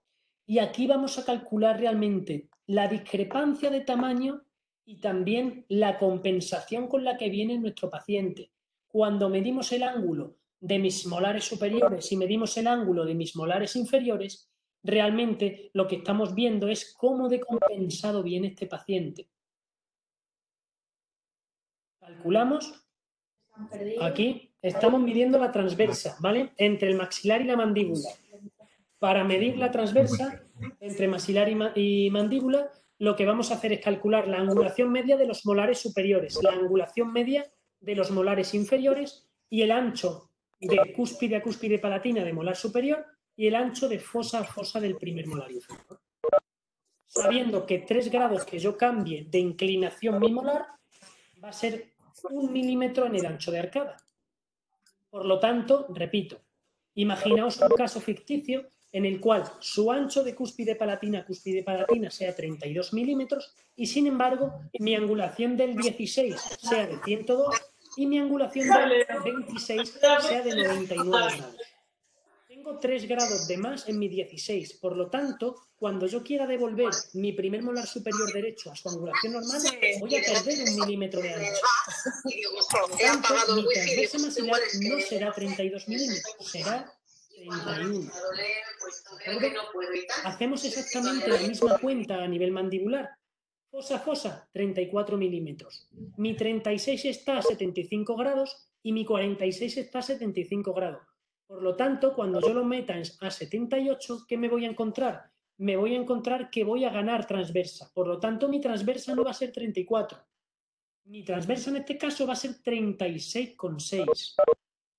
A: y aquí vamos a calcular realmente la discrepancia de tamaño y también la compensación con la que viene nuestro paciente. Cuando medimos el ángulo de mis molares superiores y medimos el ángulo de mis molares inferiores, realmente lo que estamos viendo es cómo de compensado viene este paciente. Calculamos, aquí estamos midiendo la transversa, ¿vale? Entre el maxilar y la mandíbula. Para medir la transversa entre maxilar y mandíbula, lo que vamos a hacer es calcular la angulación media de los molares superiores, la angulación media de los molares inferiores y el ancho de cúspide a cúspide palatina de molar superior y el ancho de fosa a fosa del primer molar inferior. Sabiendo que 3 grados que yo cambie de inclinación mi molar va a ser 1 milímetro en el ancho de arcada. Por lo tanto, repito, imaginaos un caso ficticio en el cual su ancho de cúspide palatina sea 32 milímetros y, sin embargo, mi angulación del 16 sea de 102 y mi angulación del 26 sea de 99 grados. Tengo 3 grados de más en mi 16, por lo tanto, cuando yo quiera devolver mi primer molar superior derecho a su angulación normal, voy a perder 1 milímetro de ancho. Por lo tanto, mi transversa maxilar no será 32 milímetros, será 31. Hacemos exactamente la misma cuenta a nivel mandibular. Fosa a fosa, 34 milímetros. Mi 36 está a 75 grados y mi 46 está a 75 grados. Por lo tanto, cuando yo lo meta a 78, ¿qué me voy a encontrar? Me voy a encontrar que voy a ganar transversa. Por lo tanto, mi transversa no va a ser 34. Mi transversa en este caso va a ser 36,6.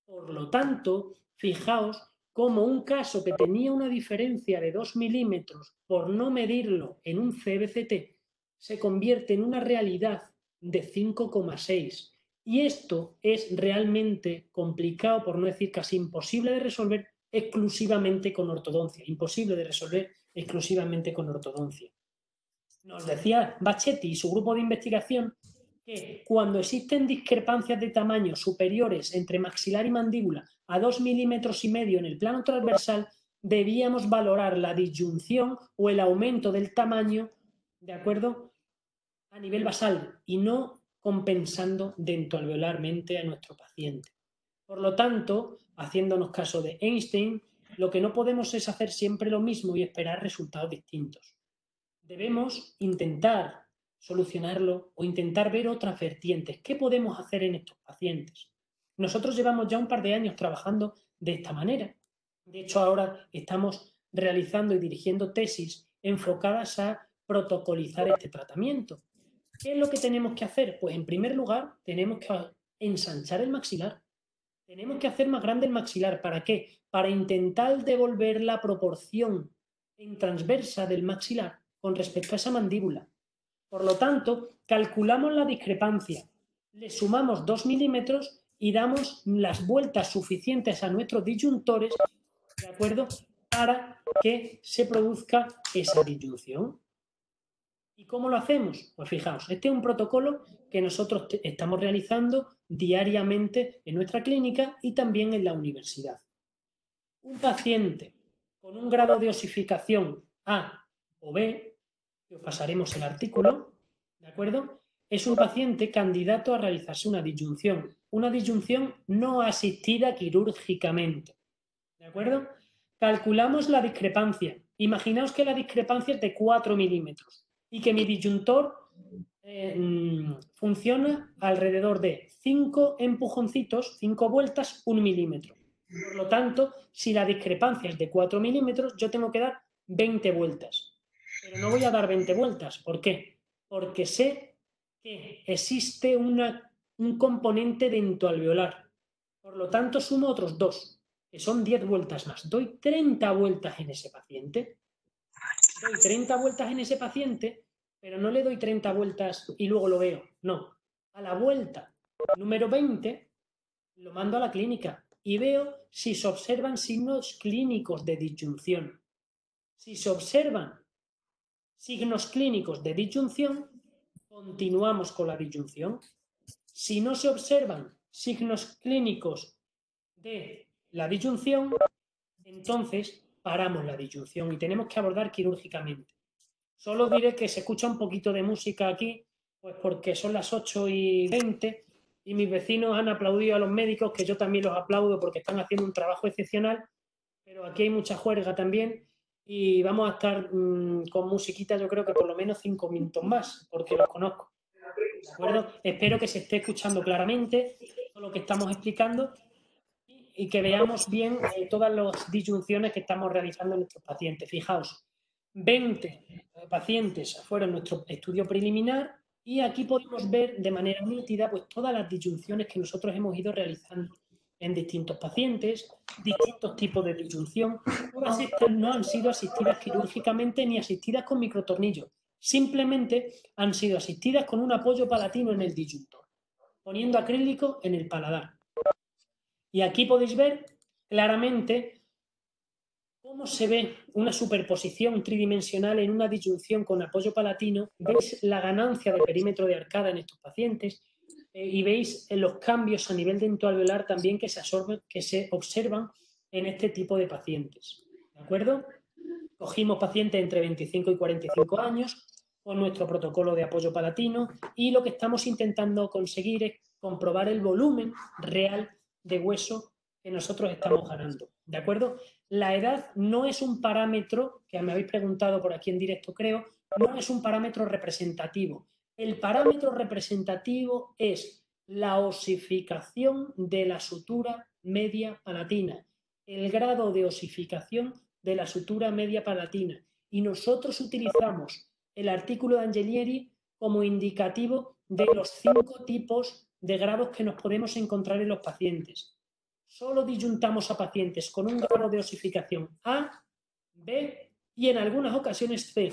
A: Por lo tanto, fijaos cómo un caso que tenía una diferencia de 2 milímetros por no medirlo en un CBCT se convierte en una realidad de 5,6. Y esto es realmente complicado, por no decir casi imposible de resolver exclusivamente con ortodoncia. Imposible de resolver exclusivamente con ortodoncia. Nos decía Bachetti y su grupo de investigación que cuando existen discrepancias de tamaño superiores entre maxilar y mandíbula a 2,5 milímetros en el plano transversal, debíamos valorar la disyunción o el aumento del tamaño, ¿de acuerdo?, a nivel basal y no compensando dentoalveolarmente a nuestro paciente. Por lo tanto, haciéndonos caso de Einstein, lo que no podemos es hacer siempre lo mismo y esperar resultados distintos. Debemos intentar solucionarlo o intentar ver otras vertientes. ¿Qué podemos hacer en estos pacientes? Nosotros llevamos ya un par de años trabajando de esta manera. De hecho, ahora estamos realizando y dirigiendo tesis enfocadas a protocolizar este tratamiento. ¿Qué es lo que tenemos que hacer? Pues en primer lugar, tenemos que ensanchar el maxilar. Tenemos que hacer más grande el maxilar. ¿Para qué? Para intentar devolver la proporción en transversa del maxilar con respecto a esa mandíbula. Por lo tanto, calculamos la discrepancia, le sumamos 2 milímetros y damos las vueltas suficientes a nuestros disyuntores, ¿de acuerdo?, para que se produzca esa disyunción. ¿Y cómo lo hacemos? Pues fijaos, este es un protocolo que nosotros estamos realizando diariamente en nuestra clínica y también en la universidad. Un paciente con un grado de osificación A o B, que os pasaremos el artículo, ¿de acuerdo?, es un paciente candidato a realizarse una disyunción no asistida quirúrgicamente, ¿de acuerdo? Calculamos la discrepancia. Imaginaos que la discrepancia es de 4 milímetros y que mi disyuntor funciona alrededor de 5 empujoncitos, 5 vueltas, 1 milímetro. Por lo tanto, si la discrepancia es de 4 milímetros, yo tengo que dar 20 vueltas. Pero no voy a dar 20 vueltas. ¿Por qué? Porque sé que existe un componente dentoalveolar. Por lo tanto, sumo otros 2, que son 10 vueltas más. Doy 30 vueltas en ese paciente. Doy 30 vueltas en ese paciente, pero no le doy 30 vueltas y luego lo veo. No. A la vuelta número 20 lo mando a la clínica y veo si se observan signos clínicos de disyunción. Si se observan signos clínicos de disyunción, continuamos con la disyunción. Si no se observan signos clínicos de la disyunción, entonces paramos la disyunción y tenemos que abordar quirúrgicamente. Solo diré que se escucha un poquito de música aquí, pues porque son las 8:20 y mis vecinos han aplaudido a los médicos, que yo también los aplaudo porque están haciendo un trabajo excepcional, pero aquí hay mucha juerga también y vamos a estar con musiquita, yo creo que por lo menos 5 minutos más, porque los conozco. ¿De acuerdo? Espero que se esté escuchando claramente todo lo que estamos explicando y que veamos bien todas las disyunciones que estamos realizando en nuestros pacientes. Fijaos, 20 pacientes fueron nuestro estudio preliminar y aquí podemos ver de manera nítida pues, todas las disyunciones que nosotros hemos ido realizando en distintos pacientes, distintos tipos de disyunción. Todas estas no han sido asistidas quirúrgicamente ni asistidas con microtornillos. Simplemente han sido asistidas con un apoyo palatino en el disyuntor, poniendo acrílico en el paladar. Y aquí podéis ver claramente cómo se ve una superposición tridimensional en una disyunción con apoyo palatino. Veis la ganancia de perímetro de arcada en estos pacientes y veis los cambios a nivel dentoalveolar también que se observan en este tipo de pacientes. ¿De acuerdo? Cogimos pacientes entre 25 y 45 años con nuestro protocolo de apoyo palatino y lo que estamos intentando conseguir es comprobar el volumen real de hueso que nosotros estamos ganando, ¿de acuerdo? La edad no es un parámetro, que me habéis preguntado por aquí en directo creo, no es un parámetro representativo. El parámetro representativo es la osificación de la sutura media palatina, el grado de osificación de la sutura media palatina. Y nosotros utilizamos el artículo de Angelieri como indicativo de los 5 tipos de grados que nos podemos encontrar en los pacientes. Solo disyuntamos a pacientes con un grado de osificación A, B y en algunas ocasiones C.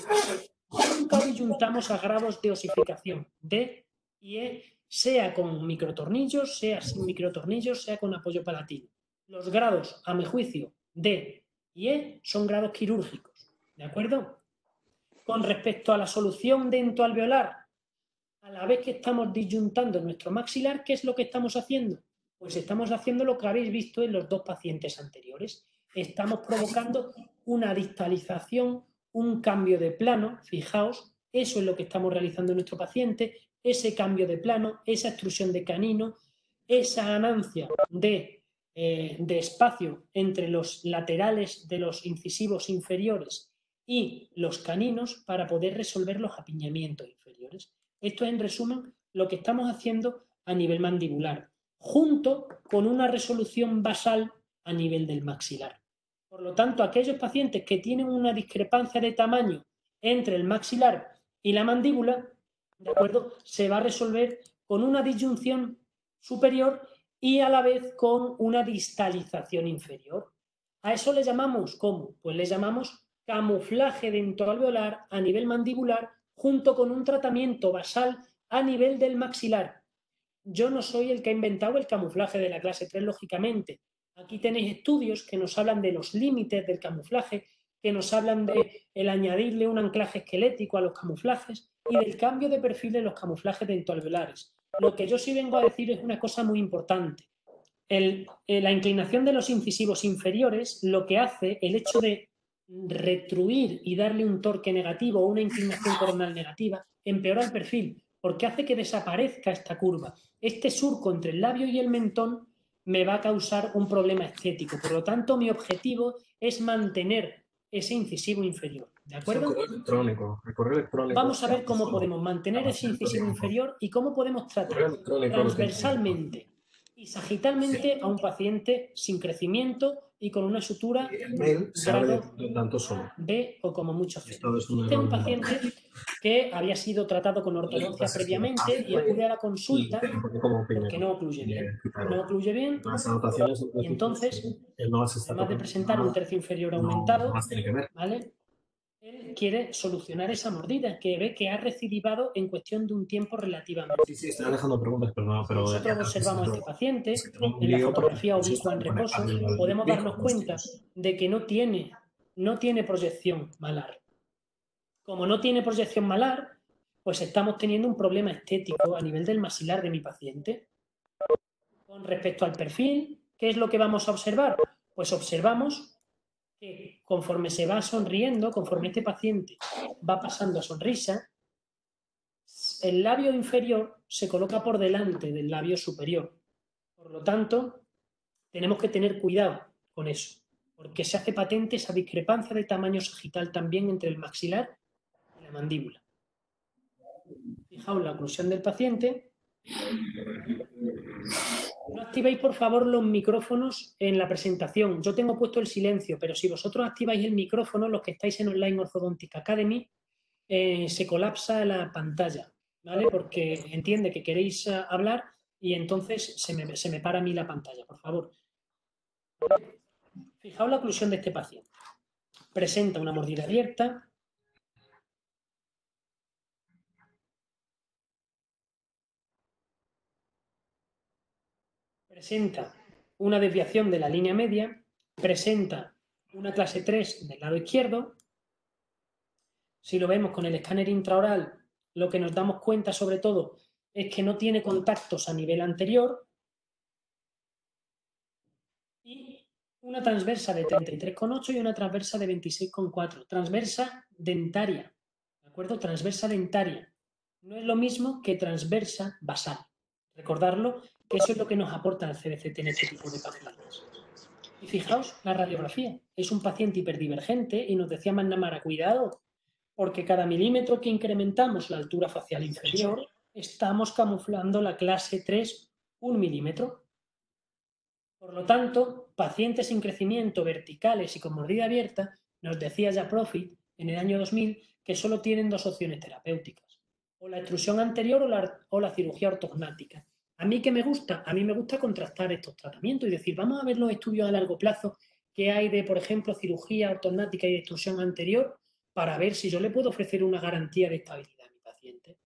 A: Nunca disyuntamos a grados de osificación D y E, sea con microtornillos, sea sin microtornillos, sea con apoyo palatino. Los grados, a mi juicio, D y E son grados quirúrgicos, ¿de acuerdo? Con respecto a la solución dentoalveolar, a la vez que estamos disyuntando nuestro maxilar, ¿qué es lo que estamos haciendo? Pues estamos haciendo lo que habéis visto en los 2 pacientes anteriores. Estamos provocando una distalización, un cambio de plano, fijaos, eso es lo que estamos realizando en nuestro paciente, ese cambio de plano, esa extrusión de canino, esa ganancia de espacio entre los laterales de los incisivos inferiores y los caninos para poder resolver los apiñamientos inferiores. Esto es, en resumen, lo que estamos haciendo a nivel mandibular, junto con una resolución basal a nivel del maxilar. Por lo tanto, aquellos pacientes que tienen una discrepancia de tamaño entre el maxilar y la mandíbula, ¿de acuerdo?, se va a resolver con una disyunción superior y a la vez con una distalización inferior. A eso le llamamos, ¿cómo? Pues le llamamos camuflaje dentoalveolar a nivel mandibular junto con un tratamiento basal a nivel del maxilar. Yo no soy el que ha inventado el camuflaje de la clase 3, lógicamente. Aquí tenéis estudios que nos hablan de los límites del camuflaje, que nos hablan de el añadirle un anclaje esquelético a los camuflajes y del cambio de perfil de los camuflajes dentoalveolares. Lo que yo sí vengo a decir es una cosa muy importante. La inclinación de los incisivos inferiores, lo que hace el hecho de retruir y darle un torque negativo o una inclinación coronal negativa, empeora el perfil, porque hace que desaparezca esta curva. Este surco entre el labio y el mentón me va a causar un problema estético. Por lo tanto, mi objetivo es mantener ese incisivo inferior. ¿De acuerdo?
C: El correo electrónico.
A: Vamos a ver cómo podemos mantener ese incisivo inferior y cómo podemos tratar transversalmente y sagitalmente a un paciente sin crecimiento y con una sutura grado B o como mucho C. Este es un paciente que había sido tratado con ortodoncia previamente y acude a la consulta porque no ocluye bien. No ocluye bien y entonces, además de presentar un tercio inferior aumentado, ¿vale?, él quiere solucionar esa mordida que ve que ha recidivado en cuestión de un tiempo relativamente.
C: Sí, estoy dejando preguntas, pero no.
A: Nosotros observamos a este paciente en la fotografía oblicua en reposo, podemos darnos cuenta de que no tiene proyección malar. Como no tiene proyección malar, pues estamos teniendo un problema estético a nivel del maxilar de mi paciente. Con respecto al perfil, ¿qué es lo que vamos a observar? Pues observamos que conforme se va sonriendo, conforme este paciente va pasando a sonrisa, el labio inferior se coloca por delante del labio superior. Por lo tanto, tenemos que tener cuidado con eso, porque se hace patente esa discrepancia de tamaño sagital también entre el maxilar y la mandíbula. Fijaos la oclusión del paciente. No activéis, por favor, los micrófonos en la presentación. Yo tengo puesto el silencio, pero si vosotros activáis el micrófono, los que estáis en Online Orthodontic Academy, se colapsa la pantalla, ¿vale? Porque entiende que queréis hablar y entonces se me para a mí la pantalla, por favor. Fijaos la oclusión de este paciente. Presenta una mordida abierta. Presenta una desviación de la línea media, presenta una clase 3 del lado izquierdo. Si lo vemos con el escáner intraoral, lo que nos damos cuenta sobre todo es que no tiene contactos a nivel anterior y una transversa de 33,8 y una transversa de 26,4. Transversa dentaria, ¿de acuerdo? Transversa dentaria. No es lo mismo que transversa basal. Recordarlo, que eso es lo que nos aporta el CBCT en este tipo de pacientes. Y fijaos, la radiografía es un paciente hiperdivergente y nos decía McNamara, cuidado, porque cada milímetro que incrementamos la altura facial inferior, estamos camuflando la clase 3 1 milímetro. Por lo tanto, pacientes sin crecimiento verticales y con mordida abierta, nos decía ya Profit en el año 2000 que solo tienen dos opciones terapéuticas, o la extrusión anterior o la cirugía ortognática. ¿A mí qué me gusta? A mí me gusta contrastar estos tratamientos y decir, vamos a ver los estudios a largo plazo que hay de, por ejemplo, cirugía ortognática y de extrusión anterior para ver si yo le puedo ofrecer una garantía de estabilidad a mi paciente.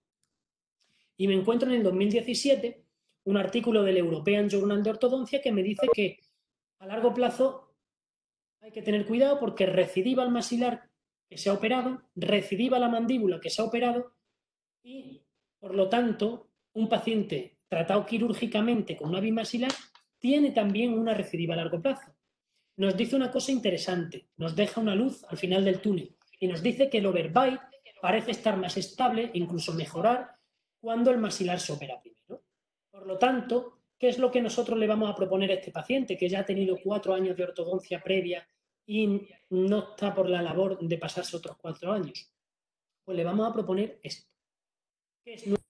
A: Y me encuentro en el 2017 un artículo del European Journal de Ortodoncia que me dice que a largo plazo hay que tener cuidado porque recidiva el maxilar que se ha operado, recidiva la mandíbula que se ha operado y, por lo tanto, un paciente tratado quirúrgicamente con una bimaxilar tiene también una recidiva a largo plazo. Nos dice una cosa interesante, nos deja una luz al final del túnel y nos dice que el overbite parece estar más estable, incluso mejorar, cuando el maxilar se opera primero. Por lo tanto, ¿qué es lo que nosotros le vamos a proponer a este paciente que ya ha tenido 4 años de ortodoncia previa y no está por la labor de pasarse otros 4 años? Pues le vamos a proponer esto, que es nuestro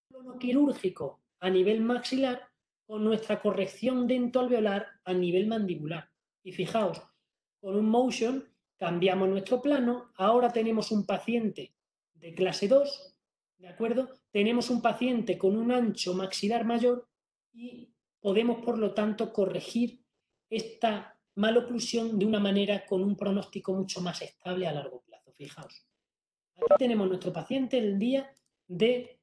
A: plano quirúrgico a nivel maxilar con nuestra corrección dentoalveolar a nivel mandibular. Y fijaos, con un motion cambiamos nuestro plano, ahora tenemos un paciente de clase 2, ¿de acuerdo? Tenemos un paciente con un ancho maxilar mayor y podemos, por lo tanto, corregir esta maloclusión de una manera con un pronóstico mucho más estable a largo plazo. Fijaos, aquí tenemos nuestro paciente el día de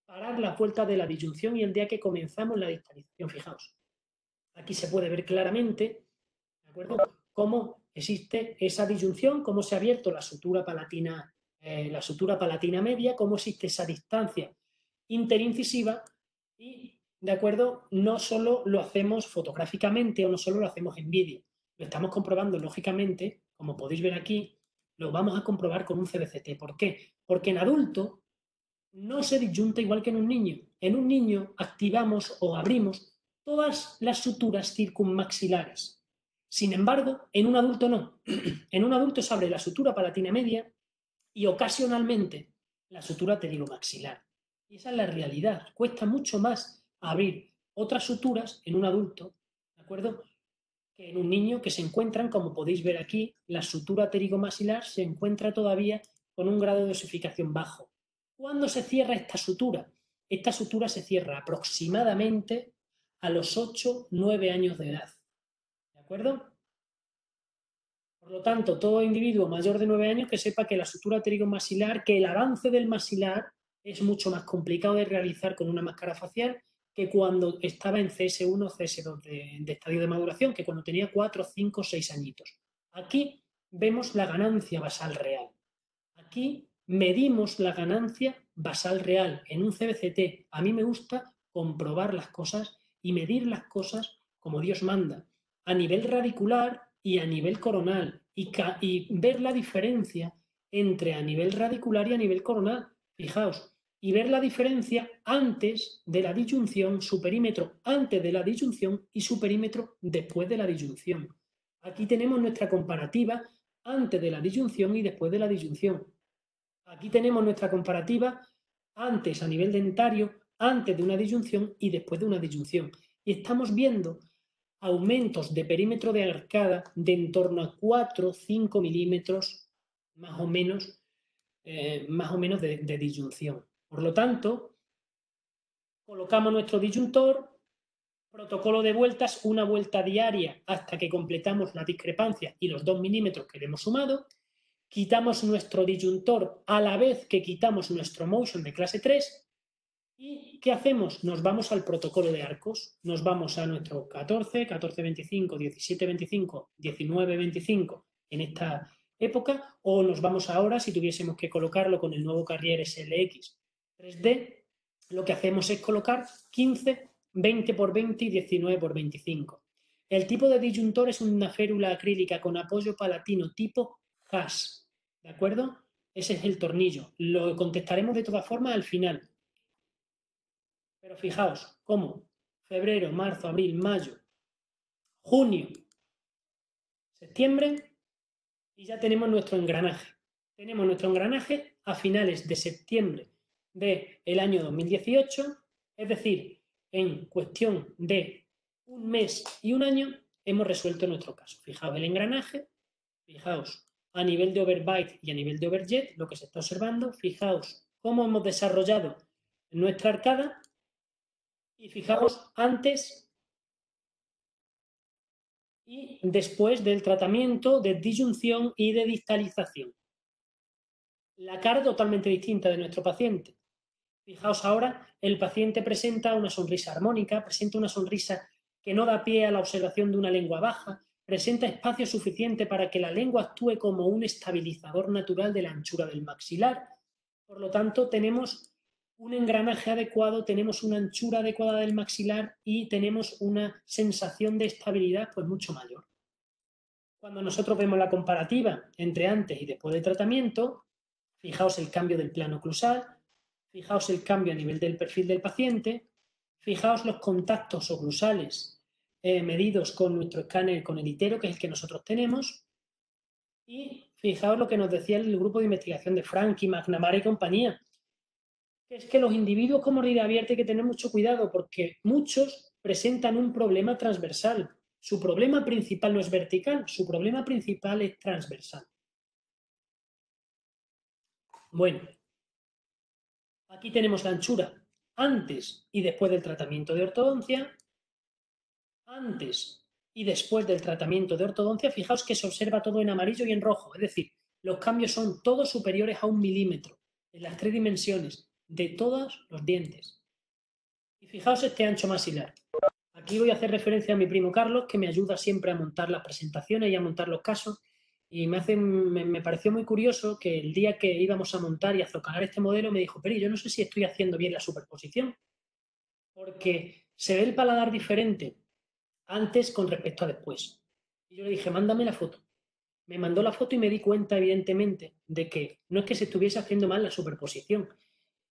A: parar la vuelta de la disyunción y el día que comenzamos la distalización. Fijaos, aquí se puede ver claramente, ¿de acuerdo?, cómo existe esa disyunción, cómo se ha abierto la sutura palatina media, cómo existe esa distancia interincisiva y, ¿de acuerdo?, no solo lo hacemos fotográficamente o no solo lo hacemos en vídeo, lo estamos comprobando lógicamente, como podéis ver aquí, lo vamos a comprobar con un CBCT. ¿Por qué? Porque en adulto no se disyunta igual que en un niño. En un niño activamos o abrimos todas las suturas circunmaxilares. Sin embargo, en un adulto no. En un adulto se abre la sutura palatina media y ocasionalmente la sutura pterigomaxilar. Y esa es la realidad. Cuesta mucho más abrir otras suturas en un adulto, ¿de acuerdo?, que en un niño, que se encuentran, como podéis ver aquí, la sutura pterigomaxilar se encuentra todavía con un grado de osificación bajo. ¿Cuándo se cierra esta sutura? Esta sutura se cierra aproximadamente a los 8-9 años de edad. ¿De acuerdo? Por lo tanto, todo individuo mayor de 9 años que sepa que la sutura pterigomaxilar, que el avance del maxilar es mucho más complicado de realizar con una máscara facial que cuando estaba en CS1 o CS2 de estadio de maduración, que cuando tenía 4, 5, 6 añitos. Aquí vemos la ganancia basal real. Aquí medimos la ganancia basal real en un CBCT. A mí me gusta comprobar las cosas y medir las cosas como Dios manda, a nivel radicular y a nivel coronal, y ver la diferencia entre a nivel radicular y a nivel coronal. Fijaos, y ver la diferencia antes de la disyunción, su perímetro antes de la disyunción y su perímetro después de la disyunción. Aquí tenemos nuestra comparativa antes de la disyunción y después de la disyunción. Aquí tenemos nuestra comparativa antes a nivel dentario, antes de una disyunción y después de una disyunción. Y estamos viendo aumentos de perímetro de arcada de en torno a 4-5 milímetros más o menos de disyunción. Por lo tanto, colocamos nuestro disyuntor, protocolo de vueltas, una vuelta diaria hasta que completamos la discrepancia y los 2 milímetros que le hemos sumado. Quitamos nuestro disyuntor a la vez que quitamos nuestro motion de clase 3. ¿Y qué hacemos? Nos vamos al protocolo de arcos. Nos vamos a nuestro 14, 14-25, 17-25, 19-25 en esta época, o nos vamos ahora, si tuviésemos que colocarlo con el nuevo Carrier SLX 3D, lo que hacemos es colocar 15, 20x20 y 19x25. El tipo de disyuntor es una férula acrílica con apoyo palatino tipo HAS, ¿de acuerdo? Ese es el tornillo. Lo contestaremos de todas formas al final. Pero fijaos, cómo febrero, marzo, abril, mayo, junio, septiembre y ya tenemos nuestro engranaje. Tenemos nuestro engranaje a finales de septiembre del año 2018, es decir, en cuestión de un mes y un año hemos resuelto nuestro caso. Fijaos el engranaje, fijaos a nivel de overbite y a nivel de overjet lo que se está observando, fijaos cómo hemos desarrollado nuestra arcada y fijaos antes y después del tratamiento de disyunción y de distalización. La cara totalmente distinta de nuestro paciente. Fijaos ahora, el paciente presenta una sonrisa armónica, presenta una sonrisa que no da pie a la observación de una lengua baja, presenta espacio suficiente para que la lengua actúe como un estabilizador natural de la anchura del maxilar. Por lo tanto, tenemos un engranaje adecuado, tenemos una anchura adecuada del maxilar y tenemos una sensación de estabilidad pues mucho mayor. Cuando nosotros vemos la comparativa entre antes y después del tratamiento, fijaos el cambio del plano oclusal, fijaos el cambio a nivel del perfil del paciente, fijaos los contactos oclusales medidos con nuestro escáner con el ITERO, que es el que nosotros tenemos, y fijaos lo que nos decía el grupo de investigación de Franchi, McNamara y compañía, que es que los individuos con mordida abierta hay que tener mucho cuidado porque muchos presentan un problema transversal. Su problema principal no es vertical, su problema principal es transversal. Bueno, aquí tenemos la anchura antes y después del tratamiento de ortodoncia. Antes y después del tratamiento de ortodoncia, fijaos que se observa todo en amarillo y en rojo, es decir, los cambios son todos superiores a 1 milímetro en las 3 dimensiones de todos los dientes. Y fijaos este ancho maxilar. Aquí voy a hacer referencia a mi primo Carlos, que me ayuda siempre a montar las presentaciones y a montar los casos. Y me pareció muy curioso que el día que íbamos a montar y a azocalar este modelo me dijo, pero yo no sé si estoy haciendo bien la superposición, porque se ve el paladar diferente antes con respecto a después. Y yo le dije, mándame la foto. Me mandó la foto y me di cuenta, evidentemente, de que no es que se estuviese haciendo mal la superposición,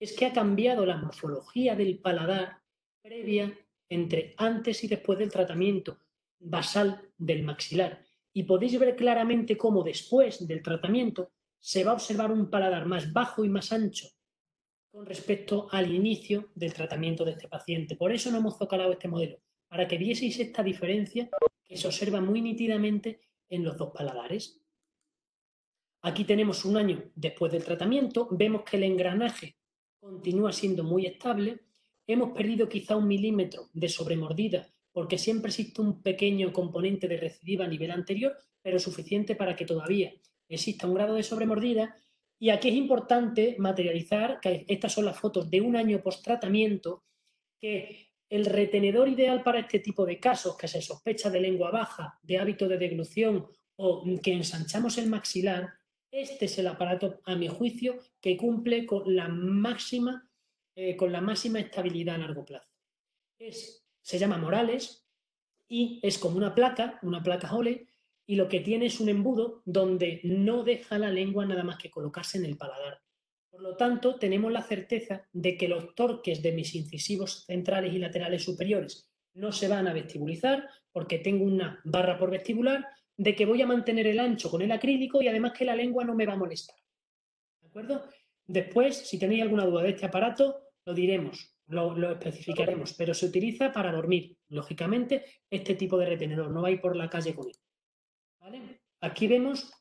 A: es que ha cambiado la morfología del paladar previa entre antes y después del tratamiento basal del maxilar. Y podéis ver claramente cómo después del tratamiento se va a observar un paladar más bajo y más ancho con respecto al inicio del tratamiento de este paciente. Por eso no hemos zocalado este modelo, para que vieseis esta diferencia que se observa muy nítidamente en los dos paladares. Aquí tenemos un año después del tratamiento, vemos que el engranaje continúa siendo muy estable, hemos perdido quizá 1 milímetro de sobremordida porque siempre existe un pequeño componente de recidiva a nivel anterior, pero suficiente para que todavía exista un grado de sobremordida. Y aquí es importante materializar, que estas son las fotos de un año post-tratamiento, que el retenedor ideal para este tipo de casos, que se sospecha de lengua baja, de hábito de deglución o que ensanchamos el maxilar, este es el aparato, a mi juicio, que cumple con la máxima estabilidad a largo plazo. Se llama Morales y es como una placa Hole, y lo que tiene es un embudo donde no deja la lengua nada más que colocarse en el paladar. Por lo tanto, tenemos la certeza de que los torques de mis incisivos centrales y laterales superiores no se van a vestibulizar porque tengo una barra por vestibular, de que voy a mantener el ancho con el acrílico y además que la lengua no me va a molestar. ¿De acuerdo? Después, si tenéis alguna duda de este aparato, lo diremos, lo especificaremos, pero se utiliza para dormir. Lógicamente, este tipo de retenedor, no vais por la calle con él. ¿Vale? Aquí vemos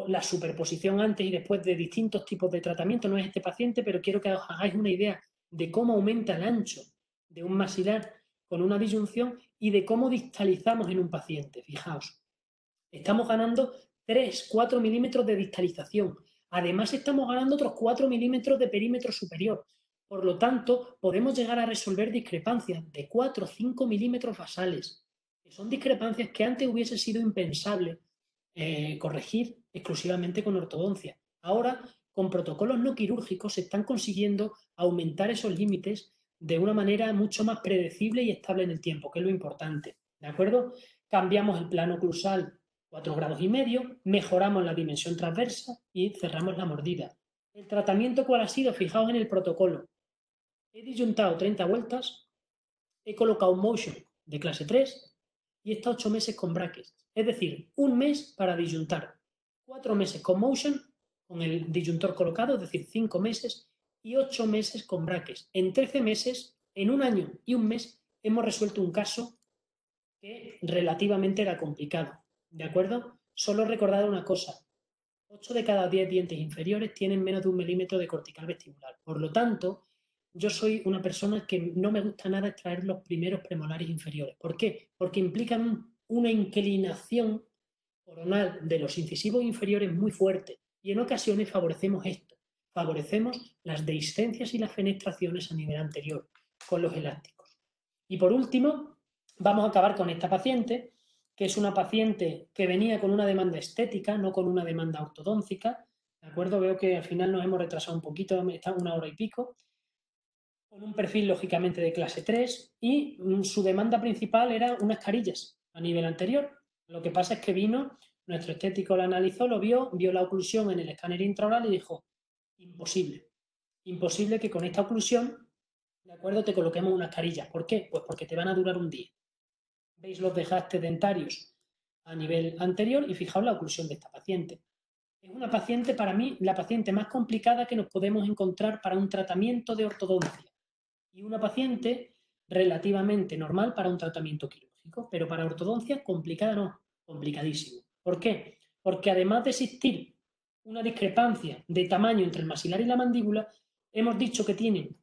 A: la superposición antes y después de distintos tipos de tratamiento. No es este paciente, pero quiero que os hagáis una idea de cómo aumenta el ancho de un maxilar con una disyunción y de cómo distalizamos en un paciente. Fijaos, estamos ganando 3-4 milímetros de distalización. Además, estamos ganando otros 4 milímetros de perímetro superior. Por lo tanto, podemos llegar a resolver discrepancias de 4 o 5 milímetros basales, que son discrepancias que antes hubiese sido impensable corregir exclusivamente con ortodoncia. Ahora, con protocolos no quirúrgicos, se están consiguiendo aumentar esos límites de una manera mucho más predecible y estable en el tiempo, que es lo importante. ¿De acuerdo? Cambiamos el plano oclusal 4,5 grados, mejoramos la dimensión transversa y cerramos la mordida. ¿El tratamiento cuál ha sido? Fijaos en el protocolo. He disyuntado 30 vueltas, he colocado un motion de clase 3, y está 8 meses con brackets. Es decir, un mes para disyuntar, 4 meses con motion, con el disyuntor colocado, es decir, 5 meses, y 8 meses con brackets. En 13 meses, en un año y un mes, hemos resuelto un caso que relativamente era complicado. ¿De acuerdo? Solo recordad una cosa. 8 de cada 10 dientes inferiores tienen menos de 1 milímetro de cortical vestibular. Por lo tanto, yo soy una persona que no me gusta nada extraer los primeros premolares inferiores. ¿Por qué? Porque implican una inclinación coronal de los incisivos inferiores muy fuerte y en ocasiones favorecemos esto. Favorecemos las dehiscencias y las fenestraciones a nivel anterior con los elásticos. Y por último, vamos a acabar con esta paciente, que es una paciente que venía con una demanda estética, no con una demanda ortodóncica. ¿De acuerdo? Veo que al final nos hemos retrasado un poquito, está 1 hora y pico, con un perfil lógicamente de clase 3 y su demanda principal era unas carillas a nivel anterior. Lo que pasa es que vino, nuestro estético la analizó, lo vio la oclusión en el escáner intraoral y dijo, imposible, imposible que con esta oclusión, ¿de acuerdo?, te coloquemos unas carillas. ¿Por qué? Pues porque te van a durar un día. Veis los desgastes dentarios a nivel anterior y fijaos la oclusión de esta paciente. Es una paciente, para mí, la paciente más complicada que nos podemos encontrar para un tratamiento de ortodoncia. Y una paciente relativamente normal para un tratamiento quirúrgico, pero para ortodoncia complicada no, complicadísimo. ¿Por qué? Porque además de existir una discrepancia de tamaño entre el maxilar y la mandíbula, hemos dicho que tienen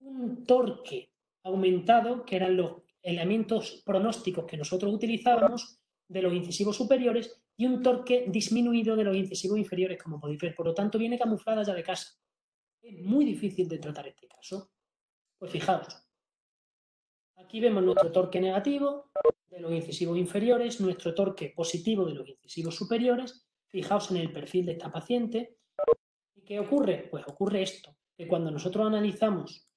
A: un torque aumentado, que eran los elementos pronósticos que nosotros utilizábamos de los incisivos superiores, y un torque disminuido de los incisivos inferiores, como podéis ver. Por lo tanto, viene camuflada ya de casa. Es muy difícil de tratar este caso. Pues fijaos, aquí vemos nuestro torque negativo de los incisivos inferiores, nuestro torque positivo de los incisivos superiores. Fijaos en el perfil de esta paciente. ¿Y qué ocurre? Pues ocurre esto, que cuando nosotros analizamos,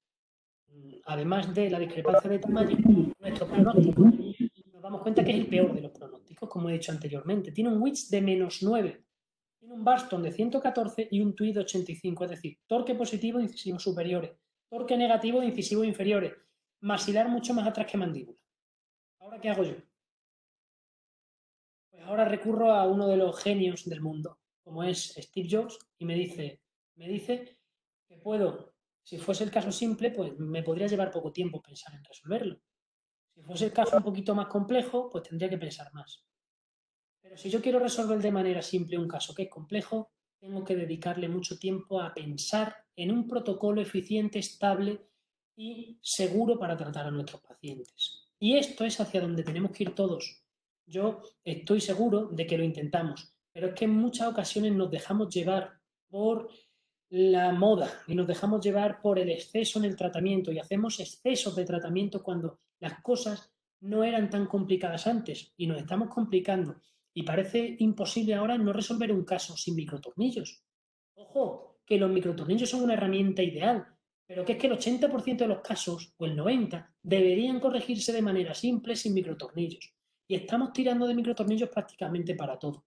A: además de la discrepancia de tamaño, nuestro pronóstico, nos damos cuenta que es el peor de los pronósticos, como he dicho anteriormente. Tiene un Witch de -9, tiene un Barston de 114 y un TUI de 85, es decir, torque positivo de incisivos superiores, torque negativo de incisivos inferiores, maxilar mucho más atrás que mandíbula. ¿Ahora qué hago yo? Pues ahora recurro a uno de los genios del mundo, como es Steve Jobs, y me dice que puedo, si fuese el caso simple, pues me podría llevar poco tiempo pensar en resolverlo. Si fuese el caso un poquito más complejo, pues tendría que pensar más. Pero si yo quiero resolver de manera simple un caso que es complejo, tengo que dedicarle mucho tiempo a pensar en un protocolo eficiente, estable y seguro para tratar a nuestros pacientes. Y esto es hacia donde tenemos que ir todos. Yo estoy seguro de que lo intentamos, pero es que en muchas ocasiones nos dejamos llevar por la moda y nos dejamos llevar por el exceso en el tratamiento y hacemos excesos de tratamiento cuando las cosas no eran tan complicadas antes y nos estamos complicando. Y parece imposible ahora no resolver un caso sin microtornillos. Ojo, que los microtornillos son una herramienta ideal, pero que es que el 80% de los casos, o el 90%, deberían corregirse de manera simple sin microtornillos. Y estamos tirando de microtornillos prácticamente para todo.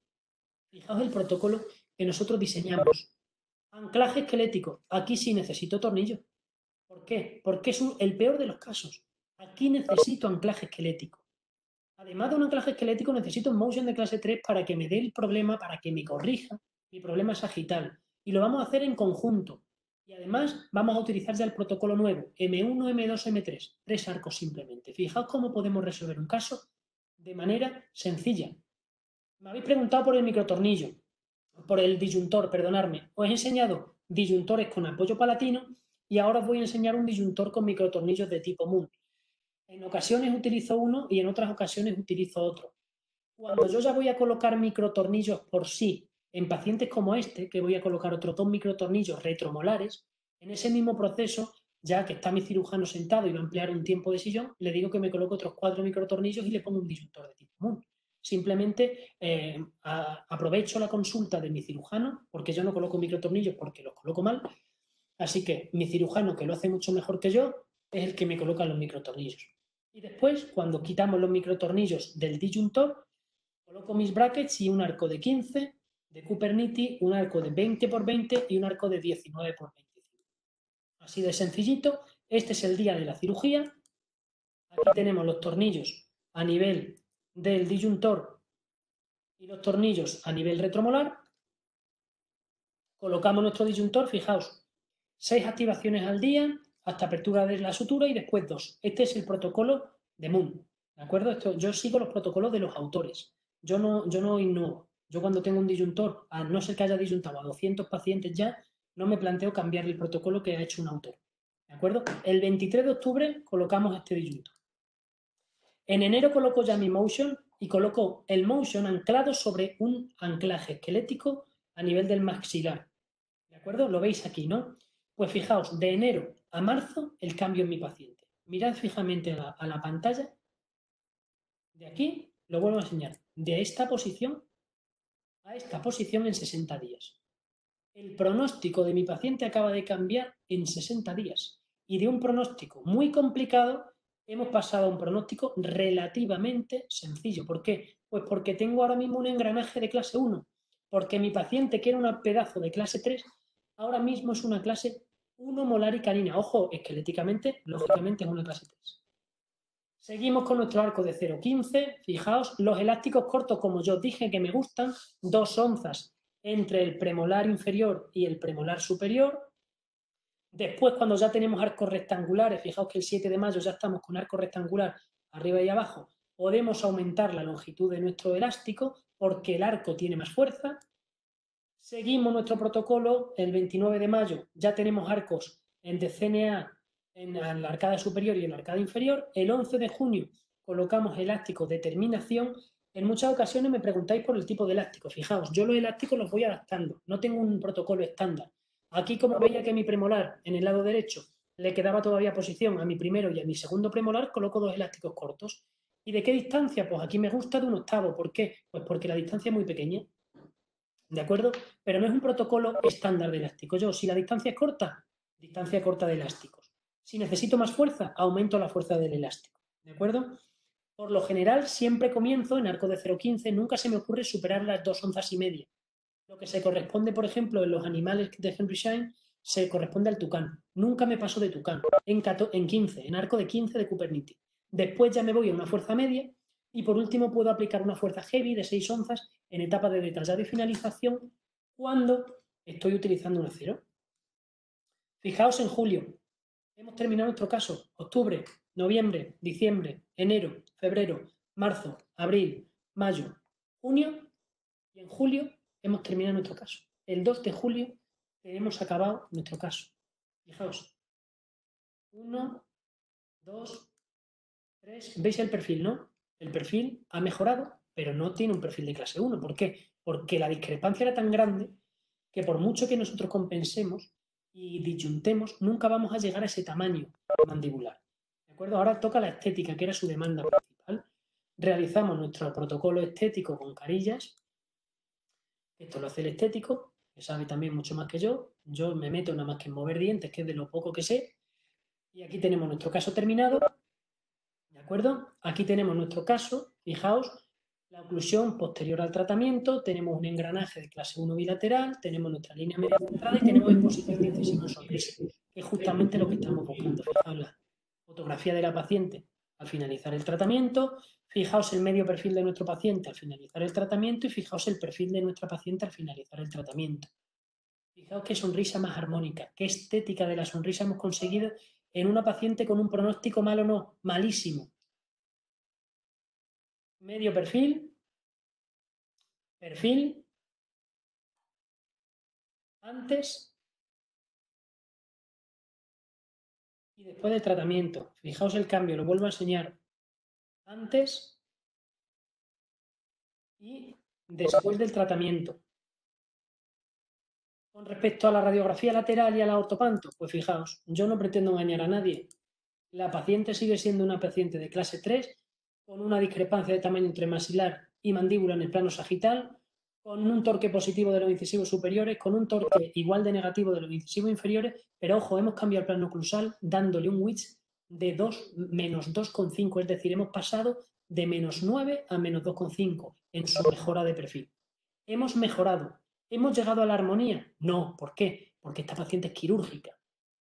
A: Fijaos el protocolo que nosotros diseñamos. Anclaje esquelético. Aquí sí necesito tornillo. ¿Por qué? Porque es el peor de los casos. Aquí necesito anclaje esquelético. Además de un anclaje esquelético, necesito un motion de clase 3 para que me dé el problema, para que me corrija mi problema sagital. Y lo vamos a hacer en conjunto. Y además vamos a utilizar ya el protocolo nuevo, M1, M2, M3. 3 arcos simplemente. Fijaos cómo podemos resolver un caso de manera sencilla. Me habéis preguntado por el microtornillo, por el disyuntor, perdonadme. Os he enseñado disyuntores con apoyo palatino y ahora os voy a enseñar un disyuntor con microtornillos de tipo Moon. En ocasiones utilizo uno y en otras ocasiones utilizo otro. Cuando yo ya voy a colocar microtornillos por sí en pacientes como este, que voy a colocar otros 2 microtornillos retromolares, en ese mismo proceso, ya que está mi cirujano sentado y va a emplear un tiempo de sillón, le digo que me coloque otros 4 microtornillos y le pongo un disyuntor de tipo Moon. Simplemente aprovecho la consulta de mi cirujano, porque yo no coloco microtornillos porque los coloco mal, así que mi cirujano, que lo hace mucho mejor que yo, es el que me coloca los microtornillos. Y después, cuando quitamos los microtornillos del disyuntor, coloco mis brackets y un arco de 15 de Cupernitti, un arco de 20 por 20 y un arco de 19 por 25. Así de sencillito. Este es el día de la cirugía. Aquí tenemos los tornillos a nivel del disyuntor y los tornillos a nivel retromolar. Colocamos nuestro disyuntor, fijaos, 6 activaciones al día hasta apertura de la sutura y después 2. Este es el protocolo de Moon, ¿de acuerdo? Yo sigo los protocolos de los autores. Yo no innovo. Yo cuando tengo un disyuntor, a no ser que haya disyuntado a 200 pacientes ya, no me planteo cambiar el protocolo que ha hecho un autor. ¿De acuerdo? El 23 de octubre colocamos este disyuntor. En enero coloco ya mi motion y coloco el motion anclado sobre un anclaje esquelético a nivel del maxilar. ¿De acuerdo? Lo veis aquí, ¿no? Pues fijaos, de enero a marzo el cambio en mi paciente. Mirad fijamente a la pantalla. De aquí, lo vuelvo a enseñar, de esta posición a esta posición en 60 días. El pronóstico de mi paciente acaba de cambiar en 60 días. Y de un pronóstico muy complicado hemos pasado a un pronóstico relativamente sencillo. ¿Por qué? Pues porque tengo ahora mismo un engranaje de clase 1. Porque mi paciente, que era un pedazo de clase 3, ahora mismo es una clase 1 molar y canina. Ojo, esqueléticamente, lógicamente es una clase 3. Seguimos con nuestro arco de 0,15. Fijaos, los elásticos cortos, como yo os dije que me gustan, 2 onzas entre el premolar inferior y el premolar superior. Después, cuando ya tenemos arcos rectangulares, fijaos que el 7 de mayo ya estamos con arco rectangular arriba y abajo, podemos aumentar la longitud de nuestro elástico porque el arco tiene más fuerza. Seguimos nuestro protocolo, el 29 de mayo ya tenemos arcos de CNA en la arcada superior y en la arcada inferior. El 11 de junio colocamos elásticos de terminación. En muchas ocasiones me preguntáis por el tipo de elástico. Fijaos, yo los elásticos los voy adaptando, no tengo un protocolo estándar. Aquí, como veía que mi premolar en el lado derecho le quedaba todavía posición a mi primero y a mi segundo premolar, coloco 2 elásticos cortos. ¿Y de qué distancia? Pues aquí me gusta de 1/8. ¿Por qué? Pues porque la distancia es muy pequeña. ¿De acuerdo? Pero no es un protocolo estándar de elástico. Yo, si la distancia es corta, distancia corta de elásticos. Si necesito más fuerza, aumento la fuerza del elástico. ¿De acuerdo? Por lo general, siempre comienzo en arco de 0,15, nunca se me ocurre superar las 2 onzas y media. Lo que se corresponde, por ejemplo, en los animales de Henry Schein, se corresponde al tucán. Nunca me paso de tucán. En 15, en arco de 15 de Kupernitik. Después ya me voy a una fuerza media y por último puedo aplicar una fuerza heavy de 6 onzas en etapa de detallado y finalización cuando estoy utilizando un acero. Fijaos en julio. Hemos terminado nuestro caso. Octubre, noviembre, diciembre, enero, febrero, marzo, abril, mayo, junio y en julio hemos terminado nuestro caso. El 2 de julio hemos acabado nuestro caso. Fijaos. 1, 2, 3. ¿Veis el perfil, no? El perfil ha mejorado, pero no tiene un perfil de clase 1. ¿Por qué? Porque la discrepancia era tan grande que por mucho que nosotros compensemos y disyuntemos, nunca vamos a llegar a ese tamaño mandibular. ¿De acuerdo? Ahora toca la estética, que era su demanda principal. Realizamos nuestro protocolo estético con carillas. Esto lo hace el estético, que sabe también mucho más que yo. Yo me meto nada más que en mover dientes, que es de lo poco que sé. Y aquí tenemos nuestro caso terminado. ¿De acuerdo? Aquí tenemos nuestro caso. Fijaos, la oclusión posterior al tratamiento. Tenemos un engranaje de clase 1 bilateral. Tenemos nuestra línea media centrada y tenemos exposición de incisivo en sonrisa, que es justamente lo que estamos buscando. Fijaos la fotografía de la paciente al finalizar el tratamiento. Fijaos el medio perfil de nuestro paciente al finalizar el tratamiento y fijaos el perfil de nuestra paciente al finalizar el tratamiento. Fijaos qué sonrisa más armónica, qué estética de la sonrisa hemos conseguido en una paciente con un pronóstico malo, no, malísimo. Medio perfil, perfil, antes y después del tratamiento. Fijaos el cambio, lo vuelvo a enseñar. Antes y después del tratamiento. Con respecto a la radiografía lateral y a la ortopanto, pues fijaos, yo no pretendo engañar a nadie. La paciente sigue siendo una paciente de clase 3 con una discrepancia de tamaño entre maxilar y mandíbula en el plano sagital, con un torque positivo de los incisivos superiores, con un torque igual de negativo de los incisivos inferiores, pero ojo, hemos cambiado el plano oclusal dándole un Witch de menos 2,5, es decir, hemos pasado de menos 9 a menos 2,5 en su mejora de perfil. Hemos mejorado. ¿Hemos llegado a la armonía? No. ¿Por qué? Porque esta paciente es quirúrgica.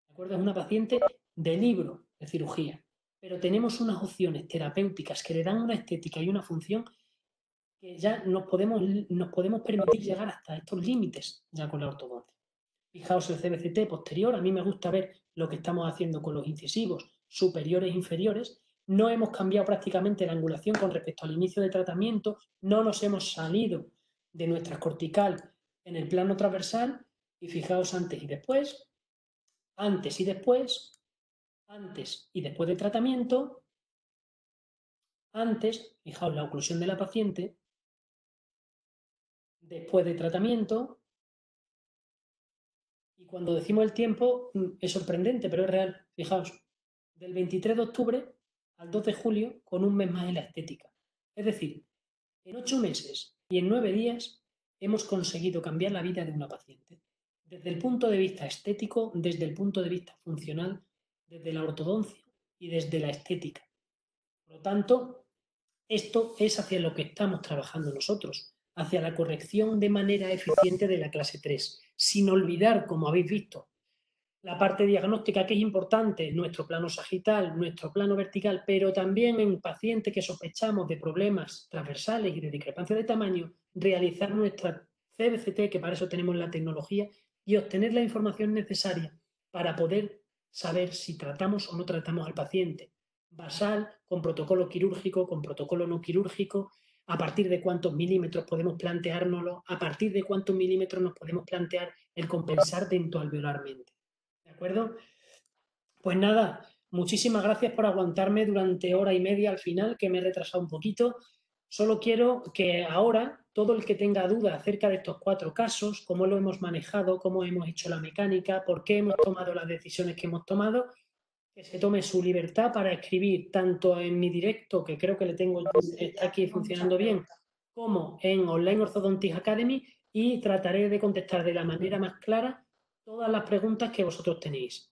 A: ¿De acuerdo? Es una paciente de libro de cirugía. pero tenemos unas opciones terapéuticas que le dan una estética y una función que ya nos podemos permitir llegar hasta estos límites ya con la ortodoncia. Fijaos el CBCT posterior, a mí me gusta ver lo que estamos haciendo con los incisivos superiores e inferiores. No hemos cambiado prácticamente la angulación con respecto al inicio de tratamiento, no nos hemos salido de nuestra cortical en el plano transversal y fijaos antes y después, antes y después, antes y después del tratamiento, antes, fijaos la oclusión de la paciente, después del tratamiento. Y cuando decimos el tiempo, es sorprendente, pero es real. Fijaos, del 23 de octubre al 2 de julio, con un mes más en la estética. Es decir, en 8 meses y en 9 días hemos conseguido cambiar la vida de una paciente. Desde el punto de vista estético, desde el punto de vista funcional, desde la ortodoncia y desde la estética. Por lo tanto, esto es hacia lo que estamos trabajando nosotros, hacia la corrección de manera eficiente de la clase 3, sin olvidar, como habéis visto, la parte diagnóstica que es importante, nuestro plano sagital, nuestro plano vertical, pero también en pacientes que sospechamos de problemas transversales y de discrepancia de tamaño, realizar nuestra CBCT, que para eso tenemos la tecnología, y obtener la información necesaria para poder saber si tratamos o no tratamos al paciente. Basal, con protocolo quirúrgico, con protocolo no quirúrgico, a partir de cuántos milímetros podemos planteárnoslo, a partir de cuántos milímetros nos podemos plantear el compensar dentoalveolarmente. ¿De acuerdo? Pues nada, muchísimas gracias por aguantarme durante hora y media al final, que me he retrasado un poquito. Solo quiero que ahora todo el que tenga duda acerca de estos 4 casos, cómo lo hemos manejado, cómo hemos hecho la mecánica, por qué hemos tomado las decisiones que hemos tomado, que se tome su libertad para escribir tanto en mi directo, que creo que le tengo, está aquí funcionando bien, como en Online Orthodontics Academy, y trataré de contestar de la manera más clara todas las preguntas que vosotros tenéis.